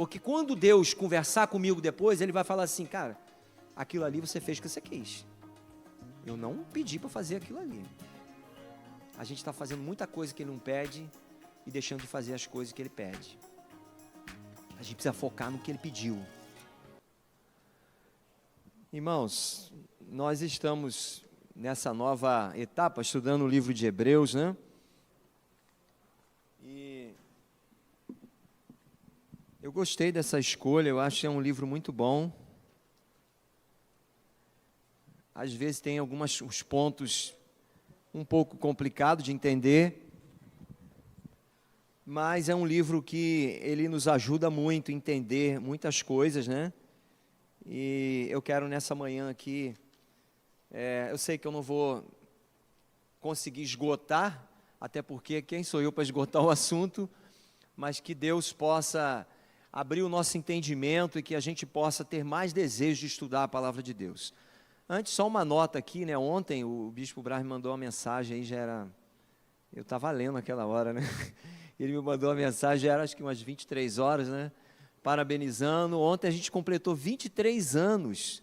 Porque quando Deus conversar comigo depois, Ele vai falar assim, cara, aquilo ali você fez o que você quis. Eu não pedi para fazer aquilo ali. A gente está fazendo muita coisa que Ele não pede e deixando de fazer as coisas que Ele pede. A gente precisa focar no que Ele pediu. Irmãos, nós estamos nessa nova etapa, estudando o livro de Hebreus, né? E eu gostei dessa escolha, eu acho que é um livro muito bom. Às vezes tem uns pontos um pouco complicados de entender, mas é um livro que ele nos ajuda muito a entender muitas coisas, né? E eu quero nessa manhã aqui, eu sei que eu não vou conseguir esgotar, até porque quem sou eu para esgotar o assunto, mas que Deus possa abrir o nosso entendimento e que a gente possa ter mais desejo de estudar a palavra de Deus. Antes, só uma nota aqui, né? Ontem o Bispo Brás me mandou uma mensagem, aí já era... Eu estava lendo naquela hora, né? Ele me mandou uma mensagem, já era acho que umas 23 horas, né? Parabenizando. Ontem a gente completou 23 anos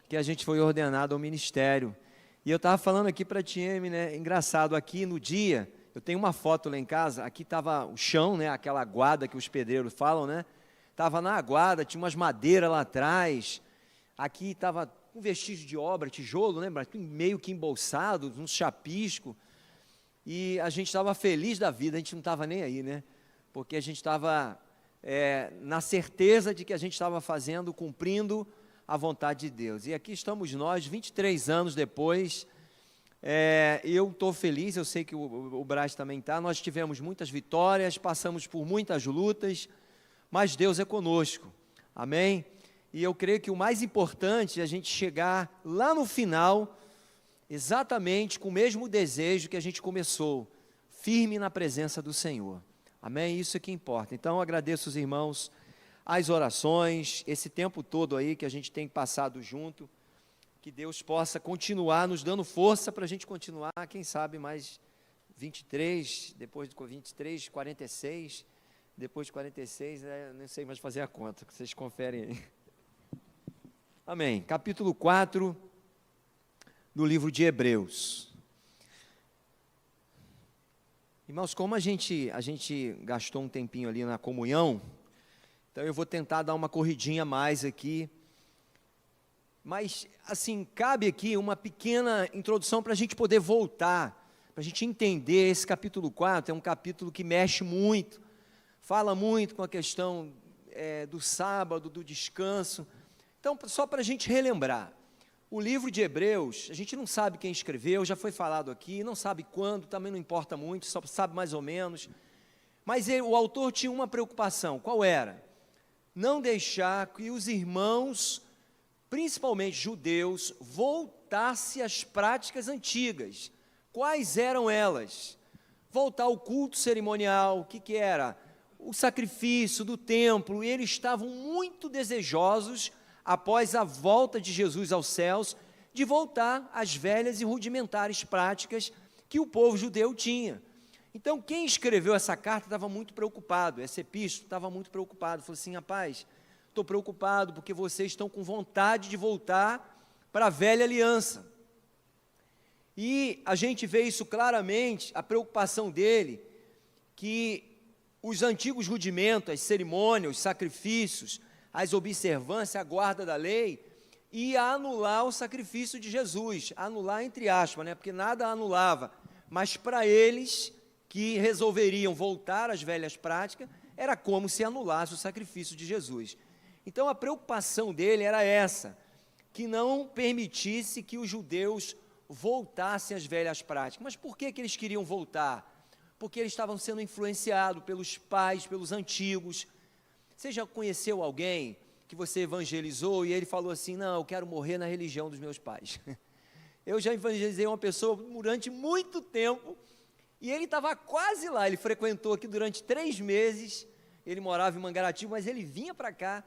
que a gente foi ordenado ao ministério. E eu estava falando aqui para a Tieme, né? Engraçado, aqui no dia, eu tenho uma foto lá em casa, aqui estava o chão, né? Aquela aguada que os pedreiros falam, né? Estava na aguada, tinha umas madeiras lá atrás, aqui estava um vestígio de obra, tijolo, lembra? Meio que embolsado, uns chapisco. E a gente estava feliz da vida, a gente não estava nem aí, né? Porque a gente estava na certeza de que a gente estava fazendo, cumprindo a vontade de Deus. E aqui estamos nós, 23 anos depois. Eu estou feliz, eu sei que o Brás também está. Nós tivemos muitas vitórias, passamos por muitas lutas, mas Deus é conosco. Amém? E eu creio que o mais importante é a gente chegar lá no final, exatamente com o mesmo desejo que a gente começou, firme na presença do Senhor. Amém? Isso é que importa. Então, eu agradeço os irmãos, as orações, esse tempo todo aí que a gente tem passado junto, que Deus possa continuar nos dando força para a gente continuar, quem sabe mais 23, depois de 23, 46, depois de 46, não sei mais fazer a conta, que vocês conferem aí. Amém. Capítulo 4 do livro de Hebreus. Irmãos, como a gente gastou um tempinho ali na comunhão, então eu vou tentar dar uma corridinha a mais aqui, mas assim, cabe aqui uma pequena introdução para a gente poder voltar, para a gente entender esse capítulo 4, é um capítulo que mexe muito, fala muito com a questão do sábado, do descanso. Então, só para a gente relembrar, o livro de Hebreus, a gente não sabe quem escreveu, já foi falado aqui, não sabe quando, também não importa muito, só sabe mais ou menos. Mas o autor tinha uma preocupação, qual era? Não deixar que os irmãos, principalmente judeus, voltassem às práticas antigas. Quais eram elas? Voltar ao culto cerimonial, o que era? O sacrifício do templo, e eles estavam muito desejosos após a volta de Jesus aos céus, de voltar às velhas e rudimentares práticas que o povo judeu tinha. Então, quem escreveu essa carta estava muito preocupado, essa epístola estava muito preocupado, falou assim, rapaz, estou preocupado porque vocês estão com vontade de voltar para a velha aliança. E a gente vê isso claramente, a preocupação dele, que os antigos rudimentos, as cerimônias, os sacrifícios, as observâncias, a guarda da lei, ia anular o sacrifício de Jesus, anular entre aspas, né? Porque nada anulava, mas para eles que resolveriam voltar às velhas práticas, era como se anulasse o sacrifício de Jesus. Então a preocupação dele era essa, que não permitisse que os judeus voltassem às velhas práticas. Mas por que eles queriam voltar? Porque eles estavam sendo influenciados pelos pais, pelos antigos. Você já conheceu alguém que você evangelizou e ele falou assim, não, eu quero morrer na religião dos meus pais. Eu já evangelizei uma pessoa durante muito tempo e ele estava quase lá, ele frequentou aqui durante 3 meses, ele morava em Mangaratiba, mas ele vinha para cá.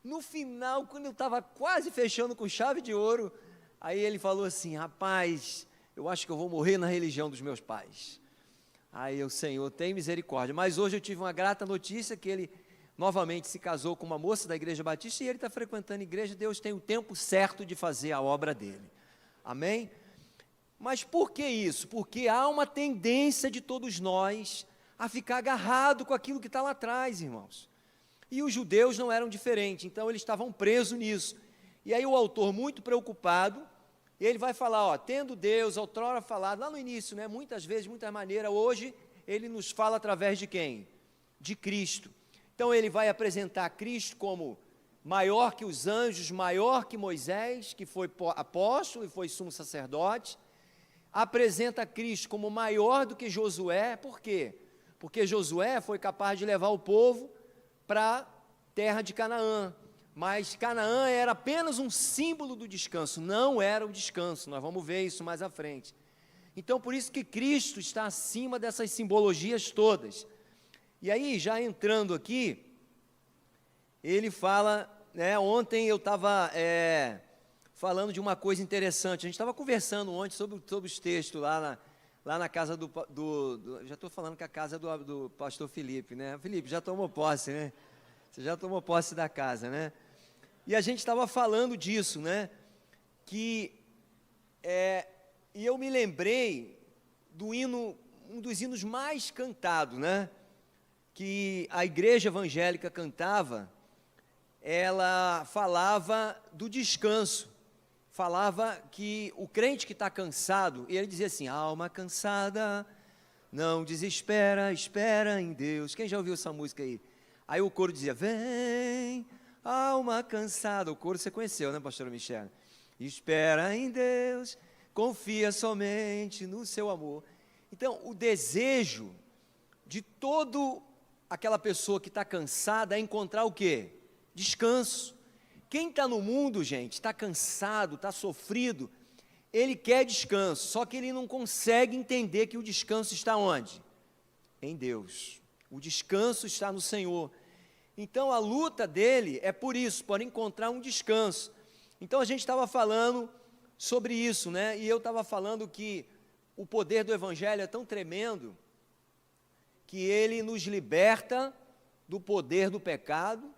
No final, quando eu estava quase fechando com chave de ouro, aí ele falou assim, rapaz, eu acho que eu vou morrer na religião dos meus pais. Aí o Senhor tem misericórdia, mas hoje eu tive uma grata notícia que ele novamente se casou com uma moça da Igreja Batista e ele está frequentando a igreja. Deus tem o tempo certo de fazer a obra dele. Amém? Mas por que isso? Porque há uma tendência de todos nós a ficar agarrado com aquilo que está lá atrás, irmãos. E os judeus não eram diferentes, então eles estavam presos nisso. E aí o autor, muito preocupado, ele vai falar, ó, tendo Deus outrora falado, lá no início, né, muitas vezes, de muita maneira, hoje, ele nos fala através de quem? De Cristo. Então ele vai apresentar Cristo como maior que os anjos, maior que Moisés, que foi apóstolo e foi sumo sacerdote. Apresenta Cristo como maior do que Josué. Por quê? Porque Josué foi capaz de levar o povo para a terra de Canaã. Mas Canaã era apenas um símbolo do descanso, não era o descanso. Nós vamos ver isso mais à frente. Então, por isso que Cristo está acima dessas simbologias todas. E aí, já entrando aqui, ele fala, né, ontem eu estava falando de uma coisa interessante. A gente estava conversando ontem sobre os textos lá na casa já estou falando que a casa do pastor Felipe, né? Felipe, já tomou posse, né? Você já tomou posse da casa, né? E a gente estava falando disso, né? E eu me lembrei do hino, um dos hinos mais cantados, né? Que a igreja evangélica cantava. Ela falava do descanso. Falava que o crente que está cansado, e ele dizia assim, alma cansada, não desespera, espera em Deus. Quem já ouviu essa música aí? Aí o coro dizia, vem, alma cansada. O coro você conheceu, né, pastora Michele? Espera em Deus, confia somente no seu amor. Então, o desejo de toda aquela pessoa que está cansada é encontrar o quê? Descanso. Quem está no mundo, gente, está cansado, está sofrido, ele quer descanso, só que ele não consegue entender que o descanso está onde? Em Deus. O descanso está no Senhor. Então, a luta dele é por isso, por encontrar um descanso. Então, a gente estava falando sobre isso, né? E eu estava falando que o poder do Evangelho é tão tremendo que ele nos liberta do poder do pecado,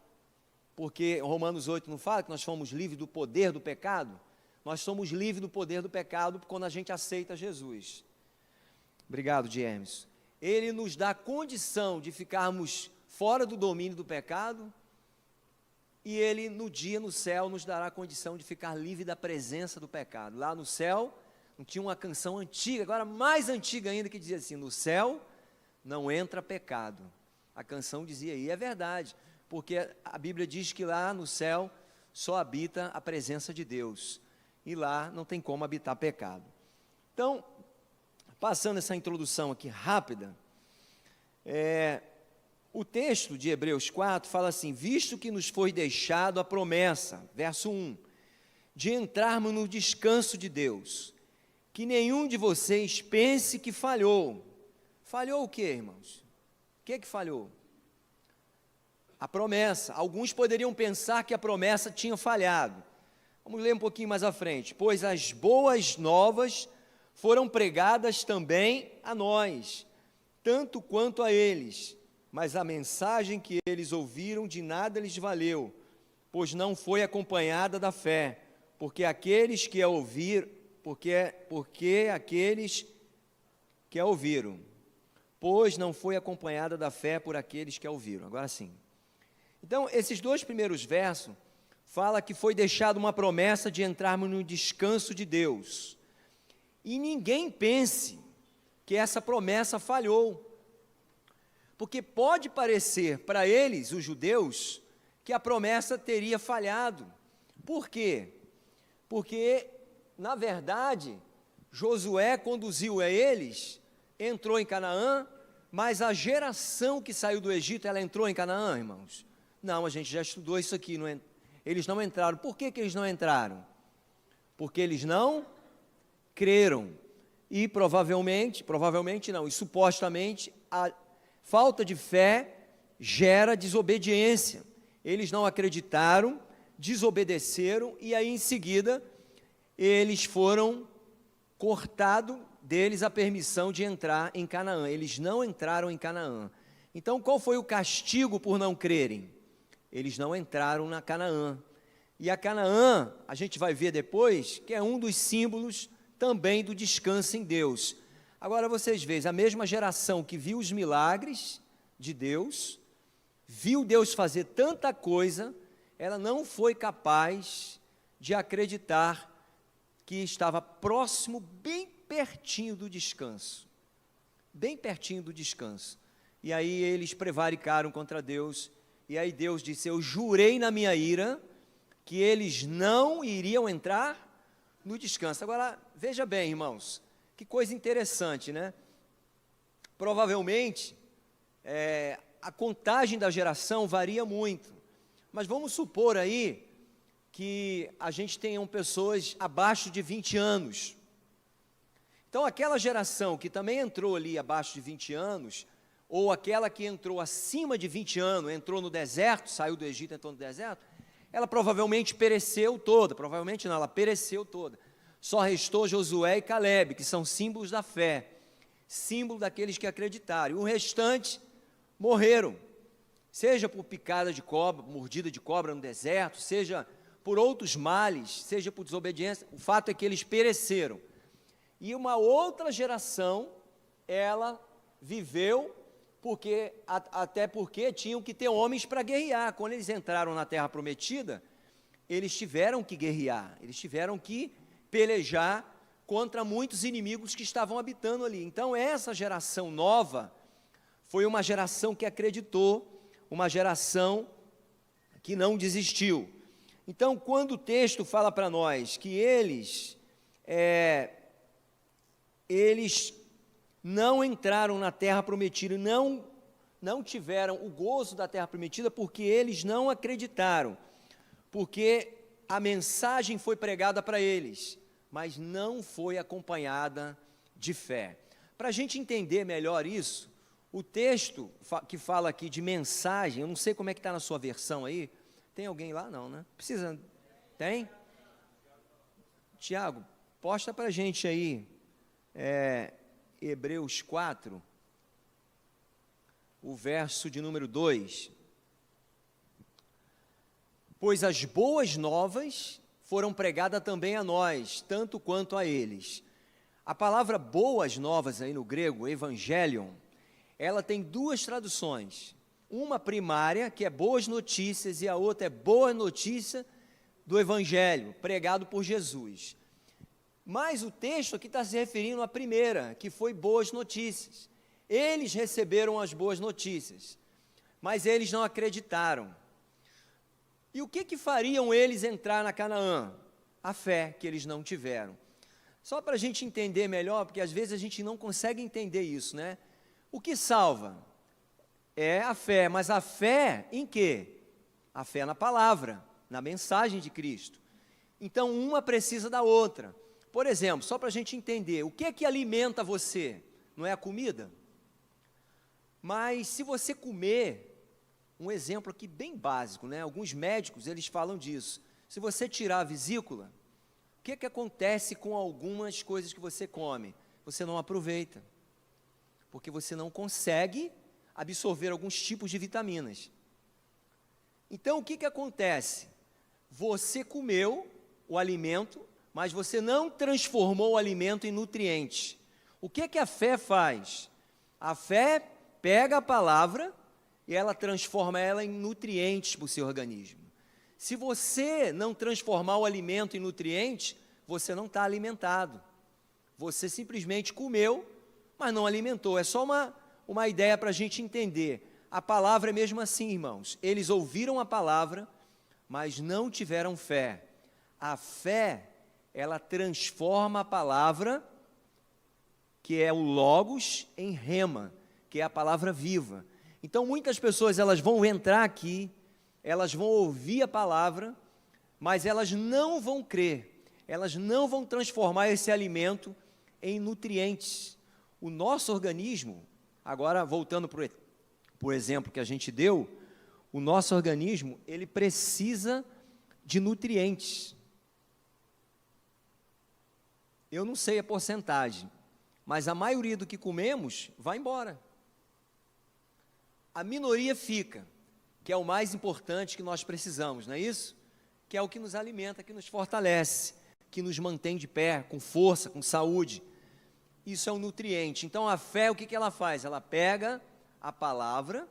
porque Romanos 8 não fala que nós fomos livres do poder do pecado? Nós somos livres do poder do pecado quando a gente aceita Jesus. Obrigado, James. Ele nos dá condição de ficarmos fora do domínio do pecado, e ele no céu, nos dará a condição de ficar livre da presença do pecado. Lá no céu, não tinha uma canção antiga, agora mais antiga ainda, que dizia assim, no céu não entra pecado. A canção dizia, e é verdade, porque a Bíblia diz que lá no céu só habita a presença de Deus, e lá não tem como habitar pecado. Então, passando essa introdução aqui rápida, o texto de Hebreus 4 fala assim, visto que nos foi deixado a promessa, verso 1, de entrarmos no descanso de Deus, que nenhum de vocês pense que falhou. Falhou o quê, irmãos? O que falhou? A promessa. Alguns poderiam pensar que a promessa tinha falhado. Vamos ler um pouquinho mais à frente. Pois as boas novas foram pregadas também a nós, tanto quanto a eles, mas a mensagem que eles ouviram de nada lhes valeu, pois não foi acompanhada da fé, porque aqueles que a ouviram, pois não foi acompanhada da fé por aqueles que a ouviram. Agora sim. Então, esses dois primeiros versos fala que foi deixada uma promessa de entrarmos no descanso de Deus. E ninguém pense que essa promessa falhou. Porque pode parecer para eles, os judeus, que a promessa teria falhado. Por quê? Porque, na verdade, Josué conduziu a eles, entrou em Canaã, mas a geração que saiu do Egito, ela entrou em Canaã, irmãos? Não, a gente já estudou isso aqui, eles não entraram. Por que eles não entraram? Porque eles não creram. E provavelmente não, e supostamente a falta de fé gera desobediência. Eles não acreditaram, desobedeceram, e aí em seguida eles foram cortados deles a permissão de entrar em Canaã. Eles não entraram em Canaã. Então, qual foi o castigo por não crerem? Eles não entraram na Canaã. E a Canaã, a gente vai ver depois, que é um dos símbolos também do descanso em Deus. Agora vocês vejam, a mesma geração que viu os milagres de Deus, viu Deus fazer tanta coisa, ela não foi capaz de acreditar que estava próximo, bem pertinho do descanso. Bem pertinho do descanso. E aí eles prevaricaram contra Deus, e aí Deus disse: eu jurei na minha ira que eles não iriam entrar no descanso. Agora, veja bem, irmãos, que coisa interessante, né? Provavelmente, a contagem da geração varia muito, mas vamos supor aí que a gente tenha pessoas abaixo de 20 anos. Então, aquela geração que também entrou ali abaixo de 20 anos, ou aquela que entrou acima de 20 anos, entrou no deserto, saiu do Egito, entrou no deserto, ela provavelmente pereceu toda, provavelmente não, ela pereceu toda. Só restou Josué e Calebe, que são símbolos da fé, símbolo daqueles que acreditaram. E o restante morreram, seja por picada de cobra, mordida de cobra no deserto, seja por outros males, seja por desobediência, o fato é que eles pereceram. E uma outra geração, ela viveu, até porque tinham que ter homens para guerrear. Quando eles entraram na Terra Prometida, eles tiveram que guerrear, eles tiveram que pelejar contra muitos inimigos que estavam habitando ali. Então, essa geração nova foi uma geração que acreditou, uma geração que não desistiu. Então, quando o texto fala para nós que eles não entraram na terra prometida, não tiveram o gozo da terra prometida, porque eles não acreditaram, porque a mensagem foi pregada para eles, mas não foi acompanhada de fé. Para a gente entender melhor isso, o texto que fala aqui de mensagem, eu não sei como é que está na sua versão aí, tem alguém lá? Não, né? Precisa, tem? Tiago, posta para a gente aí, Hebreus 4, o verso de número 2. Pois as boas novas foram pregadas também a nós, tanto quanto a eles. A palavra boas novas aí no grego, evangelion, ela tem duas traduções. Uma primária, que é boas notícias, e a outra é boa notícia do evangelho, pregado por Jesus. Mas o texto aqui está se referindo à primeira, que foi boas notícias. Eles receberam as boas notícias, mas eles não acreditaram. E o que fariam eles entrar na Canaã? A fé que eles não tiveram. Só para a gente entender melhor, porque às vezes a gente não consegue entender isso, né? O que salva? É a fé, mas a fé em quê? A fé na palavra, na mensagem de Cristo. Então, uma precisa da outra. Por exemplo, só para a gente entender, o que alimenta você? Não é a comida? Mas se você comer, um exemplo aqui bem básico, né? Alguns médicos, eles falam disso. Se você tirar a vesícula, o que acontece com algumas coisas que você come? Você não aproveita, porque você não consegue absorver alguns tipos de vitaminas. Então, o que acontece? Você comeu o alimento, mas você não transformou o alimento em nutrientes. O que a fé faz? A fé pega a palavra e ela transforma ela em nutrientes para o seu organismo. Se você não transformar o alimento em nutrientes, você não está alimentado. Você simplesmente comeu, mas não alimentou. É só uma ideia para a gente entender. A palavra é mesmo assim, irmãos. Eles ouviram a palavra, mas não tiveram fé. A fé, ela transforma a palavra, que é o logos, em rema, que é a palavra viva. Então, muitas pessoas, elas vão entrar aqui, elas vão ouvir a palavra, mas elas não vão crer, elas não vão transformar esse alimento em nutrientes. O nosso organismo, agora voltando para o exemplo que a gente deu, o nosso organismo, ele precisa de nutrientes. Eu não sei a porcentagem, mas a maioria do que comemos vai embora. a minoria fica, que é o mais importante que nós precisamos, não é isso? Que é o que nos alimenta, que nos fortalece, que nos mantém de pé, com força, com saúde. Isso é um nutriente. Então a fé, o que ela faz? Ela pega a palavra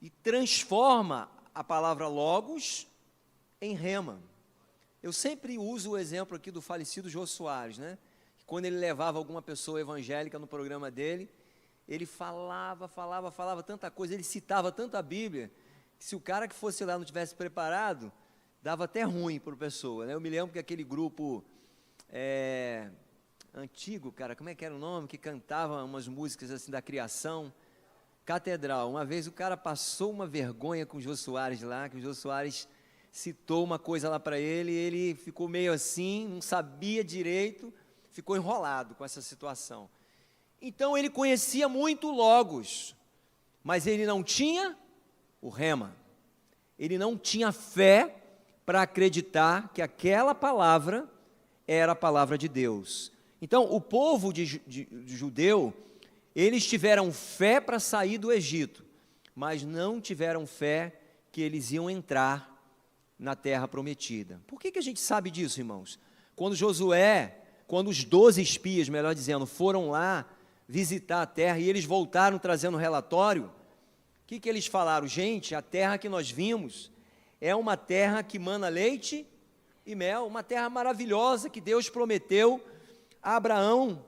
e transforma a palavra logos em rema. Eu sempre uso o exemplo aqui do falecido Jô Soares, né? Quando ele levava alguma pessoa evangélica no programa dele, ele falava tanta coisa, ele citava tanto a Bíblia, que se o cara que fosse lá não tivesse preparado, dava até ruim para a pessoa, né? Eu me lembro que aquele grupo antigo, cara, como é que era o nome? Que cantava umas músicas assim da criação, Catedral. Uma vez o cara passou uma vergonha com o Jô Soares lá, que o Jô Soares citou uma coisa lá para ele, e ele ficou meio assim, não sabia direito, ficou enrolado com essa situação. Então ele conhecia muito Logos, mas ele não tinha o rema. Ele não tinha fé para acreditar que aquela palavra era a palavra de Deus. Então o povo de judeu, eles tiveram fé para sair do Egito, mas não tiveram fé que eles iam entrar na terra prometida. Por que a gente sabe disso, irmãos? Quando os 12 espias, melhor dizendo, foram lá visitar a terra e eles voltaram trazendo um relatório, o que eles falaram? Gente, a terra que nós vimos é uma terra que mana leite e mel, uma terra maravilhosa que Deus prometeu a Abraão,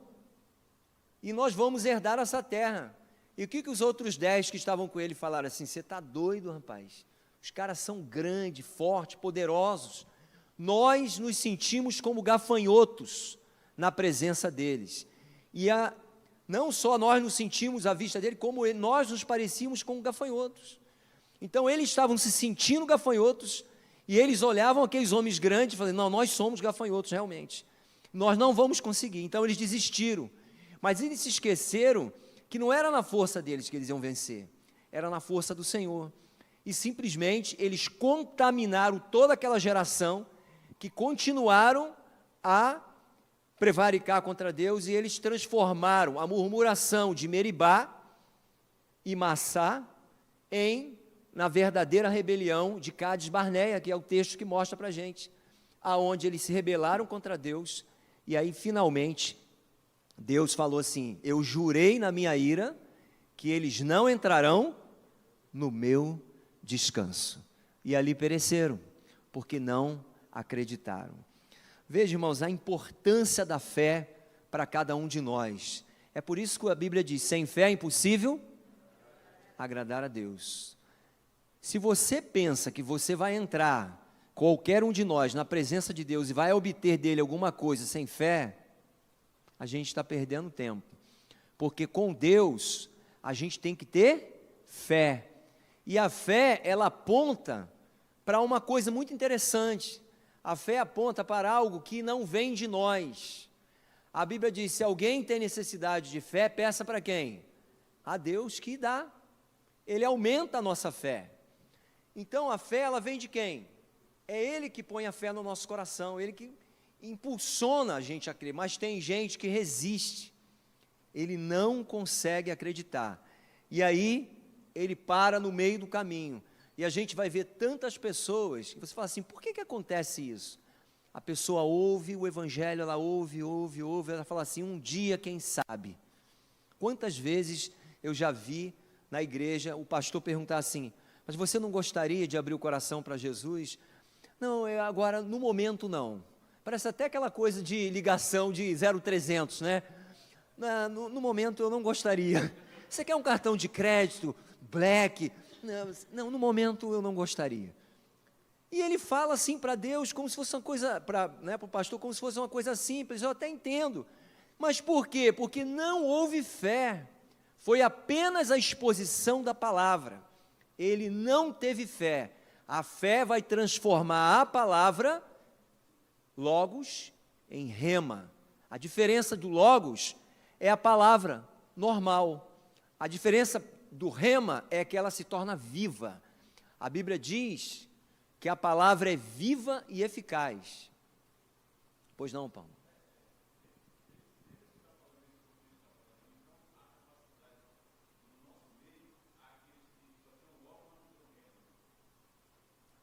e nós vamos herdar essa terra. E o que os outros 10 que estavam com ele falaram assim? Você está doido, rapaz? Os caras são grandes, fortes, poderosos. Nós nos sentimos como gafanhotos na presença deles. E não só nós nos sentimos à vista dele, como nós nos parecíamos como gafanhotos. Então eles estavam se sentindo gafanhotos, e eles olhavam aqueles homens grandes e falavam, não, nós somos gafanhotos realmente. Nós não vamos conseguir. Então eles desistiram. Mas eles se esqueceram que não era na força deles que eles iam vencer, era na força do Senhor. E simplesmente eles contaminaram toda aquela geração que continuaram a prevaricar contra Deus, e eles transformaram a murmuração de Meribá e Massá na verdadeira rebelião de Cades Barneia, que é o texto que mostra para a gente, aonde eles se rebelaram contra Deus, e aí finalmente Deus falou assim, eu jurei na minha ira que eles não entrarão no meu descanso. E ali pereceram, porque não acreditaram. Veja, irmãos, a importância da fé para cada um de nós. É por isso que a Bíblia diz, sem fé é impossível agradar a Deus. Se você pensa que você vai entrar, qualquer um de nós, na presença de Deus e vai obter dele alguma coisa sem fé, a gente está perdendo tempo. Porque com Deus, a gente tem que ter fé. E a fé, ela aponta para uma coisa muito interessante. A fé aponta para algo que não vem de nós. A Bíblia diz, se alguém tem necessidade de fé, peça para quem? A Deus que dá. Ele aumenta a nossa fé. Então a fé, ela vem de quem? É Ele que põe a fé no nosso coração, Ele que impulsiona a gente a crer, mas tem gente que resiste, ele não consegue acreditar, e aí ele para no meio do caminho, e a gente vai ver tantas pessoas, que você fala assim, por que acontece isso? A pessoa ouve o evangelho, ela ouve, ela fala assim, um dia quem sabe. Quantas vezes eu já vi na igreja o pastor perguntar assim, mas você não gostaria de abrir o coração para Jesus? Não, agora no momento não. Parece até aquela coisa de ligação de 0300, né? No momento eu não gostaria. Você quer um cartão de crédito, Black? Não, no momento eu não gostaria. E ele fala assim para Deus, como se fosse uma coisa, para o pastor, como se fosse uma coisa simples, eu até entendo. Mas por quê? Porque não houve fé. Foi apenas a exposição da palavra. Ele não teve fé. A fé vai transformar a palavra logos em rema. A diferença do logos é a palavra normal. A diferença do rema é que ela se torna viva. A Bíblia diz que a palavra é viva e eficaz. Pois não, Paulo?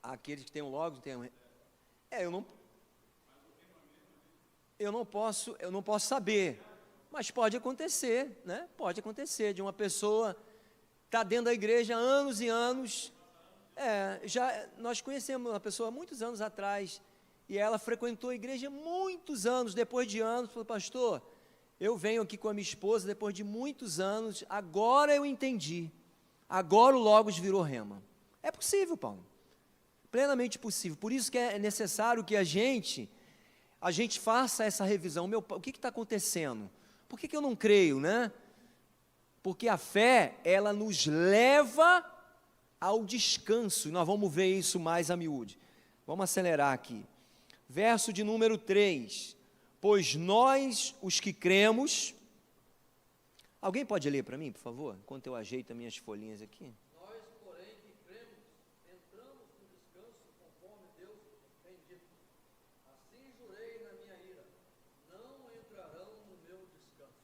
Aqueles que têm um logos, tem um... eu não posso saber, mas pode acontecer, né? Pode acontecer de uma pessoa estar dentro da igreja há anos e anos. Nós conhecemos uma pessoa há muitos anos atrás, e ela frequentou a igreja muitos anos, depois de anos, falou: pastor, eu venho aqui com a minha esposa depois de muitos anos, agora eu entendi, agora o Logos virou rema. É possível, Paulo, plenamente possível. Por isso que é necessário que a gente faça essa revisão. O que está acontecendo? Por que eu não creio, né? Porque a fé, ela nos leva ao descanso, e nós vamos ver isso mais a miúde. Vamos acelerar aqui. Verso de número 3. Pois nós, os que cremos... Alguém pode ler para mim, por favor? Enquanto eu ajeito as minhas folhinhas aqui. Nós, porém, que cremos, entramos no descanso conforme Deus tem dito. Assim jurei na minha ira, não entrarão no meu descanso.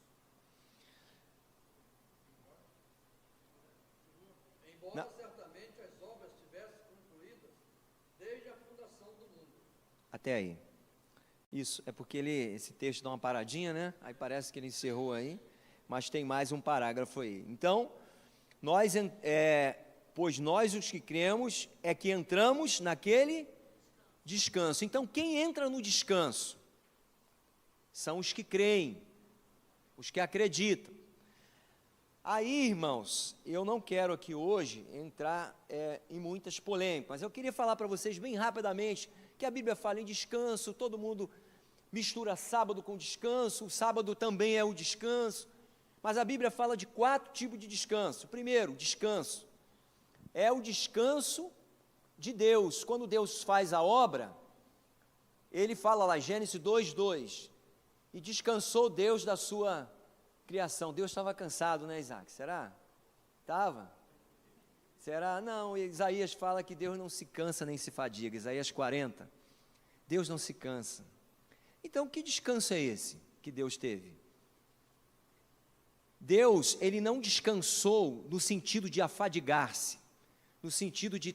Embora certamente as obras tivessem concluídas desde a fundação do mundo. Até aí. Isso, é porque esse texto dá uma paradinha, né? Aí parece que ele encerrou aí, mas tem mais um parágrafo aí. Então, pois nós os que cremos é que entramos naquele descanso. Então, quem entra no descanso? São os que creem, os que acreditam. Aí, irmãos, eu não quero aqui hoje entrar em muitas polêmicas, mas eu queria falar para vocês bem rapidamente que a Bíblia fala em descanso, todo mundo mistura sábado com descanso, o sábado também é o descanso, mas a Bíblia fala de 4 tipos de descanso. Primeiro, descanso, é o descanso de Deus. Quando Deus faz a obra, ele fala lá, Gênesis 2:2, e descansou Deus da sua criação. Deus estava cansado, né, Isaac? Será? Estava? Será? Não, Isaías fala que Deus não se cansa nem se fadiga, Isaías 40, Deus não se cansa. Então, que descanso é esse que Deus teve? Deus, ele não descansou no sentido de afadigar-se, no sentido de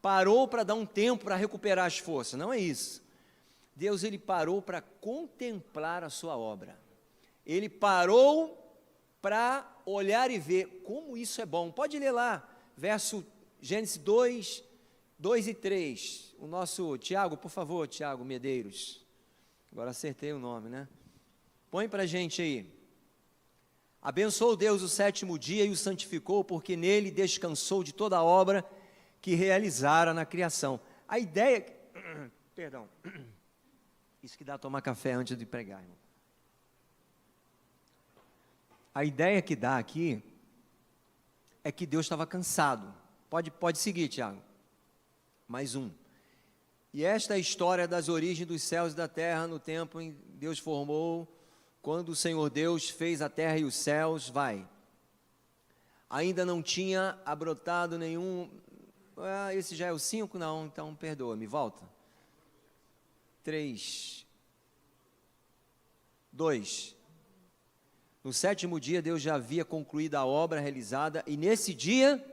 parou para dar um tempo para recuperar as forças, não é isso. Deus, ele parou para contemplar a sua obra, ele parou para olhar e ver como isso é bom. Pode ler lá, Gênesis 2 e 3, o nosso Tiago, por favor, Tiago Medeiros, agora acertei o nome, né? Põe para a gente aí. Abençoou Deus o 7º dia e o santificou, porque nele descansou de toda a obra que realizara na criação. A ideia, perdão, isso que dá a tomar café antes de pregar, irmão. A ideia que dá aqui é que Deus estava cansado. Pode seguir, Tiago. Mais um. E esta é a história das origens dos céus e da terra no tempo em que Deus formou, quando o Senhor Deus fez a terra e os céus, ainda não tinha abrotado nenhum... esse já é o 5? Não, então perdoa-me, volta. 3, 2. No 7º dia, Deus já havia concluído a obra realizada, e nesse dia,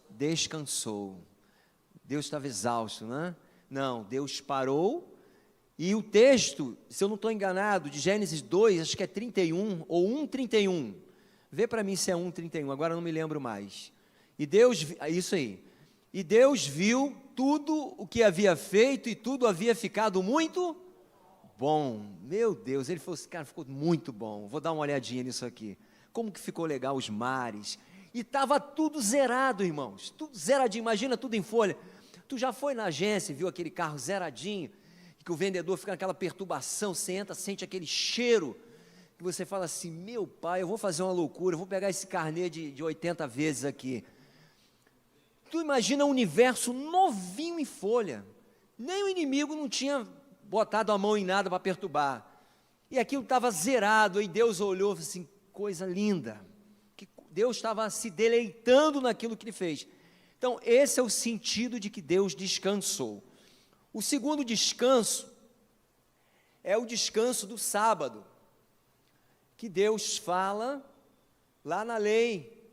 descansou. Deus estava exausto, né? Não, Deus parou, e o texto, se eu não estou enganado, de Gênesis 2, acho que é 31, ou 1:31, vê para mim se é 1:31, agora não me lembro mais. E Deus, isso aí, e Deus viu tudo o que havia feito, e tudo havia ficado muito bom. Meu Deus, ele falou assim, cara, ficou muito bom, vou dar uma olhadinha nisso aqui, como que ficou legal os mares, e estava tudo zerado, irmãos, tudo zeradinho, imagina tudo em folha. Tu já foi na agência e viu aquele carro zeradinho, que o vendedor fica naquela perturbação, você entra, sente aquele cheiro, que você fala assim, meu pai, eu vou fazer uma loucura, eu vou pegar esse carnê de 80 vezes aqui. Tu imagina um universo novinho em folha, nem o inimigo não tinha botado a mão em nada para perturbar, e aquilo estava zerado, e Deus olhou e falou assim, coisa linda, que Deus estava se deleitando naquilo que ele fez. Então, esse é o sentido de que Deus descansou. O segundo descanso é o descanso do sábado, que Deus fala lá na lei,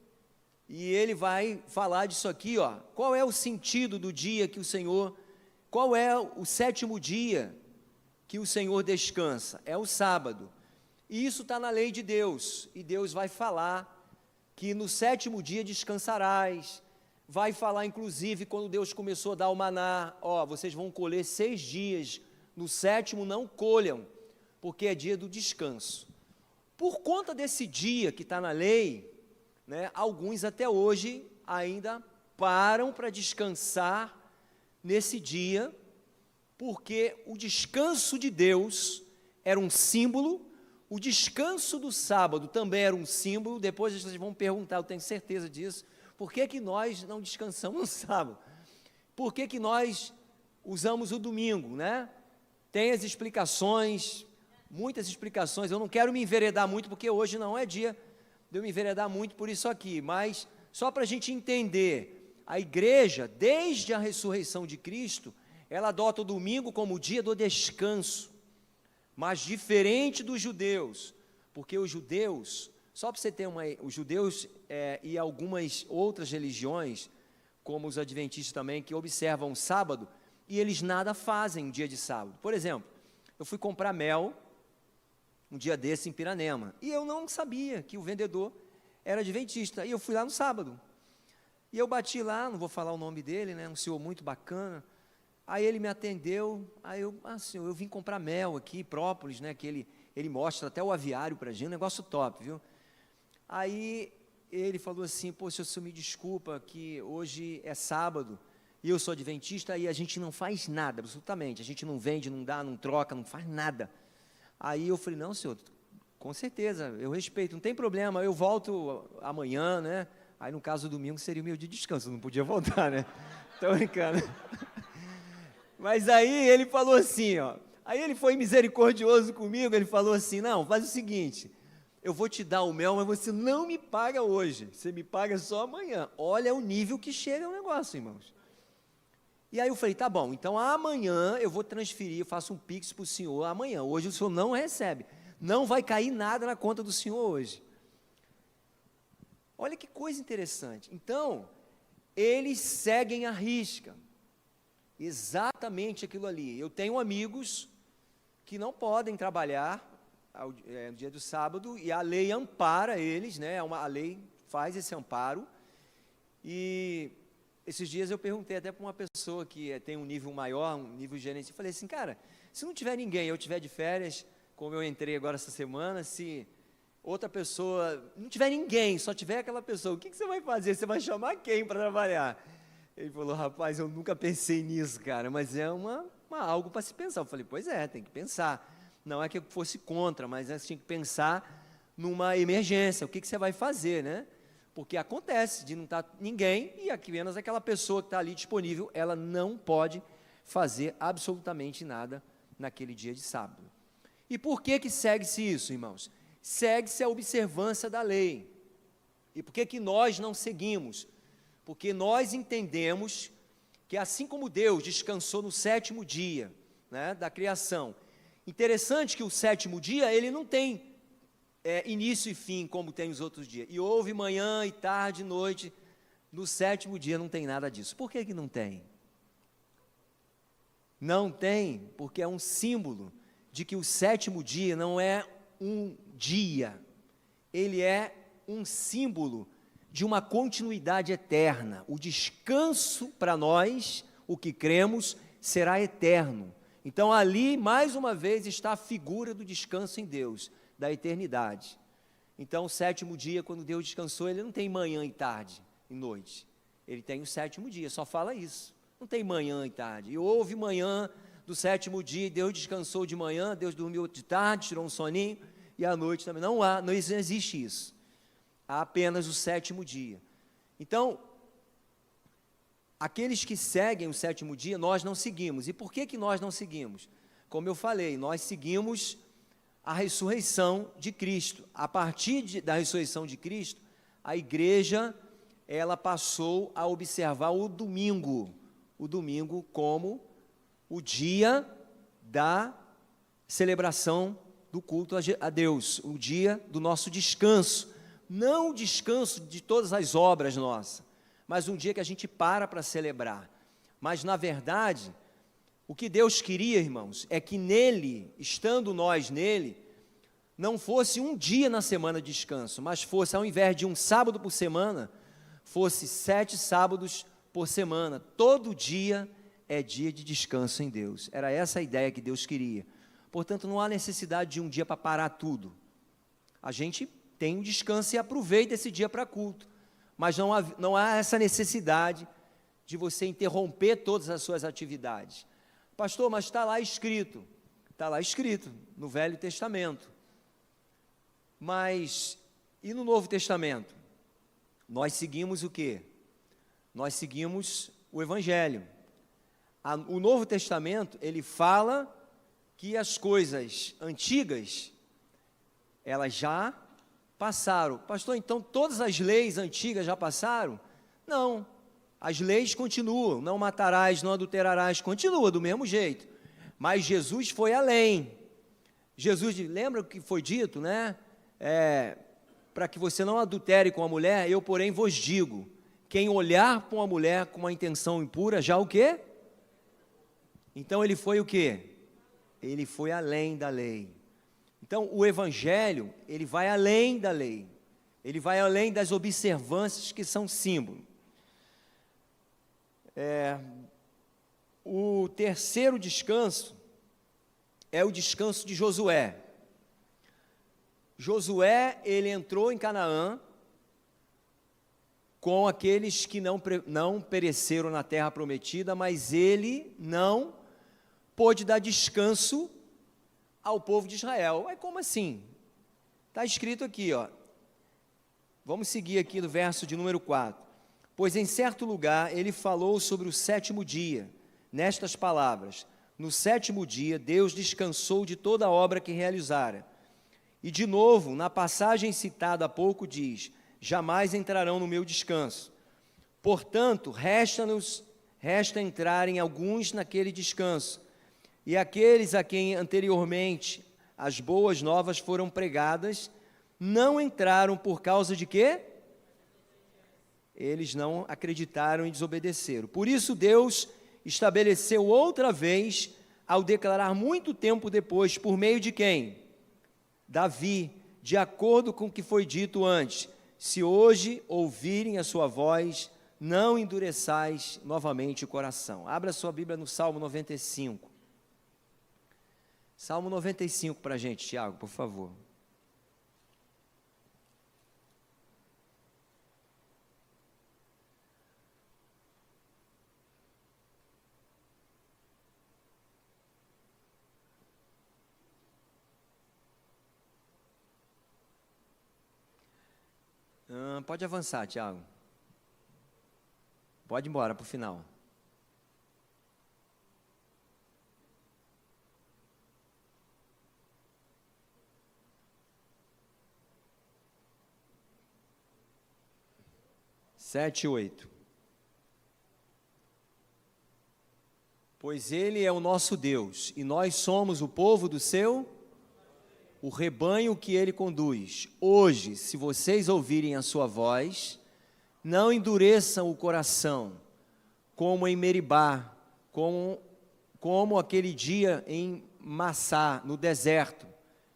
e ele vai falar disso aqui, ó. Qual é o sentido do dia que o Senhor, qual é o sétimo dia que o Senhor descansa? É o sábado. E isso está na lei de Deus, e Deus vai falar que no sétimo dia descansarás, vai falar inclusive quando Deus começou a dar o maná, ó, vocês vão colher 6 dias, no sétimo não colham, porque é dia do descanso. Por conta desse dia que está na lei, né, alguns até hoje ainda param para descansar nesse dia, porque o descanso de Deus era um símbolo, o descanso do sábado também era um símbolo. Depois vocês vão perguntar, eu tenho certeza disso, por que que nós não descansamos no sábado? Por que que nós usamos o domingo, né? Tem as explicações, muitas explicações, eu não quero me enveredar muito, porque hoje não é dia de eu me enveredar muito por isso aqui, mas só para a gente entender, a igreja, desde a ressurreição de Cristo, ela adota o domingo como o dia do descanso, mas diferente dos judeus, porque os judeus, só para você ter os judeus e algumas outras religiões, como os adventistas também, que observam o sábado, e eles nada fazem no dia de sábado. Por exemplo, eu fui comprar mel, um dia desse em Piranema, e eu não sabia que o vendedor era adventista, e eu fui lá no sábado, e eu bati lá, não vou falar o nome dele, né, um senhor muito bacana, aí ele me atendeu, aí eu, senhor, eu vim comprar mel aqui, própolis, né, que ele mostra até o aviário para a gente, um negócio top, viu? Aí ele falou assim, poxa, o senhor me desculpa que hoje é sábado, e eu sou adventista, e a gente não faz nada, absolutamente, a gente não vende, não dá, não troca, não faz nada. Aí eu falei, não, senhor, com certeza, eu respeito, não tem problema, eu volto amanhã, né? Aí no caso, domingo seria o meu dia de descanso, não podia voltar, né? Tô brincando. Mas aí ele falou assim, ó, aí ele foi misericordioso comigo, ele falou assim, não, faz o seguinte, eu vou te dar o mel, mas você não me paga hoje, você me paga só amanhã. Olha o nível que chega o negócio, irmãos. E aí eu falei, tá bom, então amanhã eu vou transferir, eu faço um pix para o senhor amanhã, hoje o senhor não recebe, não vai cair nada na conta do senhor hoje. Olha que coisa interessante. Então, eles seguem à risca, exatamente aquilo ali. Eu tenho amigos que não podem trabalhar no dia do sábado, e a lei ampara eles, né? A lei faz esse amparo, e esses dias eu perguntei até para uma pessoa que tem um nível maior, um nível gerente, eu falei assim, cara, se não tiver ninguém, eu estiver de férias, como eu entrei agora essa semana, se outra pessoa, não tiver ninguém, só tiver aquela pessoa, o que você vai fazer? Você vai chamar quem para trabalhar? Ele falou, rapaz, eu nunca pensei nisso, cara, mas é algo para se pensar. Eu falei, pois é, tem que pensar. Não é que eu fosse contra, mas você tinha que pensar numa emergência, o que você vai fazer, né? Porque acontece de não estar ninguém, e apenas aquela pessoa que está ali disponível, ela não pode fazer absolutamente nada naquele dia de sábado. E por que segue-se isso, irmãos? Segue-se a observância da lei. E por que nós não seguimos? Porque nós entendemos que assim como Deus descansou no sétimo dia, né, da criação, interessante que o sétimo dia, ele não tem início e fim, como tem os outros dias. E houve manhã e tarde e noite. No sétimo dia não tem nada disso. Por que não tem? Não tem, porque é um símbolo de que o sétimo dia não é um dia. Ele é um símbolo de uma continuidade eterna. O descanso para nós, o que cremos, será eterno. Então ali, mais uma vez, está a figura do descanso em Deus, da eternidade. Então o sétimo dia, quando Deus descansou, ele não tem manhã e tarde e noite, ele tem o sétimo dia, só fala isso, não tem manhã e tarde. E houve manhã do sétimo dia, Deus descansou de manhã, Deus dormiu de tarde, tirou um soninho, e à noite também, não existe isso, há apenas o sétimo dia. Então, aqueles que seguem o sétimo dia, nós não seguimos. E por que nós não seguimos? Como eu falei, nós seguimos a ressurreição de Cristo. A partir da ressurreição de Cristo, a igreja, ela passou a observar o domingo como o dia da celebração do culto a Deus, o dia do nosso descanso, não o descanso de todas as obras nossas, mas um dia que a gente para celebrar. Mas, na verdade, o que Deus queria, irmãos, é que nele, estando nós nele, não fosse um dia na semana de descanso, mas fosse, ao invés de um sábado por semana, fosse 7 sábados por semana. Todo dia é dia de descanso em Deus. Era essa a ideia que Deus queria. Portanto, não há necessidade de um dia para parar tudo. A gente tem um descanso e aproveita esse dia para culto, mas não há essa necessidade de você interromper todas as suas atividades. Pastor, mas está lá escrito no Velho Testamento. Mas, e no Novo Testamento? Nós seguimos o quê? Nós seguimos o Evangelho. O Novo Testamento, ele fala que as coisas antigas, elas já passaram. Pastor, então todas as leis antigas já passaram? Não, as leis continuam, não matarás, não adulterarás, continua do mesmo jeito. Mas Jesus foi além. Jesus, lembra o que foi dito, né? Para que você não adultere com a mulher, eu, porém, vos digo, quem olhar para uma mulher com uma intenção impura, já o quê? Então, ele foi o quê? Ele foi além da lei. Então, o Evangelho, ele vai além da lei. Ele vai além das observâncias que são símbolo. O terceiro descanso é o descanso de Josué. Josué, ele entrou em Canaã com aqueles que não pereceram na terra prometida, mas ele não pôde dar descanso ao povo de Israel. Como assim? Está escrito aqui, ó. Vamos seguir aqui no verso de número 4. Pois em certo lugar ele falou sobre o 7º dia, nestas palavras: no 7º dia Deus descansou de toda a obra que realizara. E de novo, na passagem citada há pouco diz: jamais entrarão no meu descanso. Portanto, resta entrarem alguns naquele descanso. E aqueles a quem anteriormente as boas novas foram pregadas, não entraram por causa de quê? Eles não acreditaram e desobedeceram. Por isso Deus estabeleceu outra vez, ao declarar muito tempo depois, por meio de quem? Davi, de acordo com o que foi dito antes: se hoje ouvirem a sua voz, não endureçais novamente o coração. Abra sua Bíblia no Salmo 95. Salmo 95 para a gente, Tiago, por favor. Pode avançar, Tiago. Pode ir embora para o final. Sete e 8. Pois Ele é o nosso Deus, e nós somos o povo do seu, o rebanho que Ele conduz. Hoje, se vocês ouvirem a sua voz, não endureçam o coração, como em Meribá, como aquele dia em Massá, no deserto.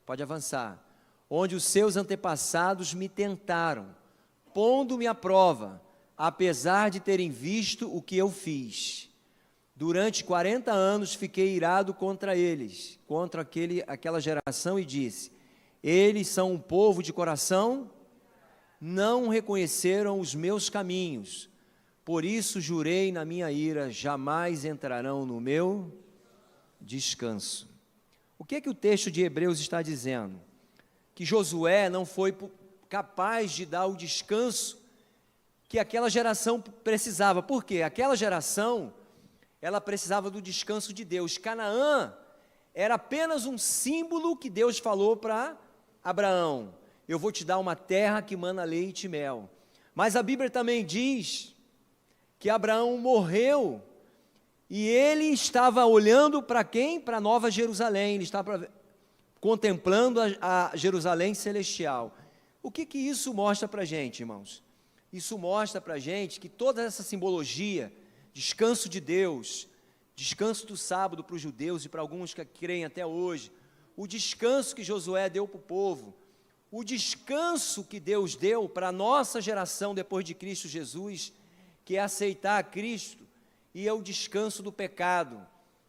Pode avançar. Onde os seus antepassados me tentaram, pondo-me à prova, apesar de terem visto o que eu fiz. Durante 40 anos fiquei irado contra eles, contra aquela geração, e disse: eles são um povo de coração, não reconheceram os meus caminhos, por isso jurei na minha ira, jamais entrarão no meu descanso. O que é que o texto de Hebreus está dizendo? Que Josué não foi capaz de dar o descanso que aquela geração precisava. Por quê? Aquela geração, ela precisava do descanso de Deus. Canaã era apenas um símbolo que Deus falou para Abraão: eu vou te dar uma terra que mana leite e mel. Mas a Bíblia também diz que Abraão morreu e ele estava olhando para quem? Para Nova Jerusalém. Ele estava contemplando a Jerusalém celestial. O que isso mostra para a gente, irmãos? Isso mostra para a gente que toda essa simbologia, descanso de Deus, descanso do sábado para os judeus e para alguns que creem até hoje, o descanso que Josué deu para o povo, o descanso que Deus deu para a nossa geração depois de Cristo Jesus, que é aceitar a Cristo, e é o descanso do pecado,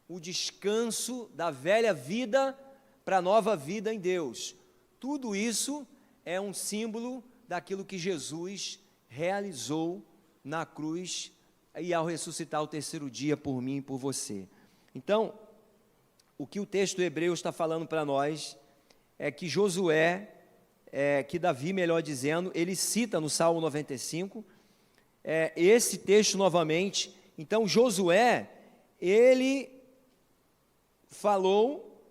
o descanso da velha vida para a nova vida em Deus. Tudo isso é um símbolo daquilo que Jesus realizou na cruz e ao ressuscitar o terceiro dia por mim e por você. Então, o que o texto hebreu está falando para nós é que Josué, que Davi, melhor dizendo, ele cita no Salmo 95, esse texto novamente. Então, Josué, ele falou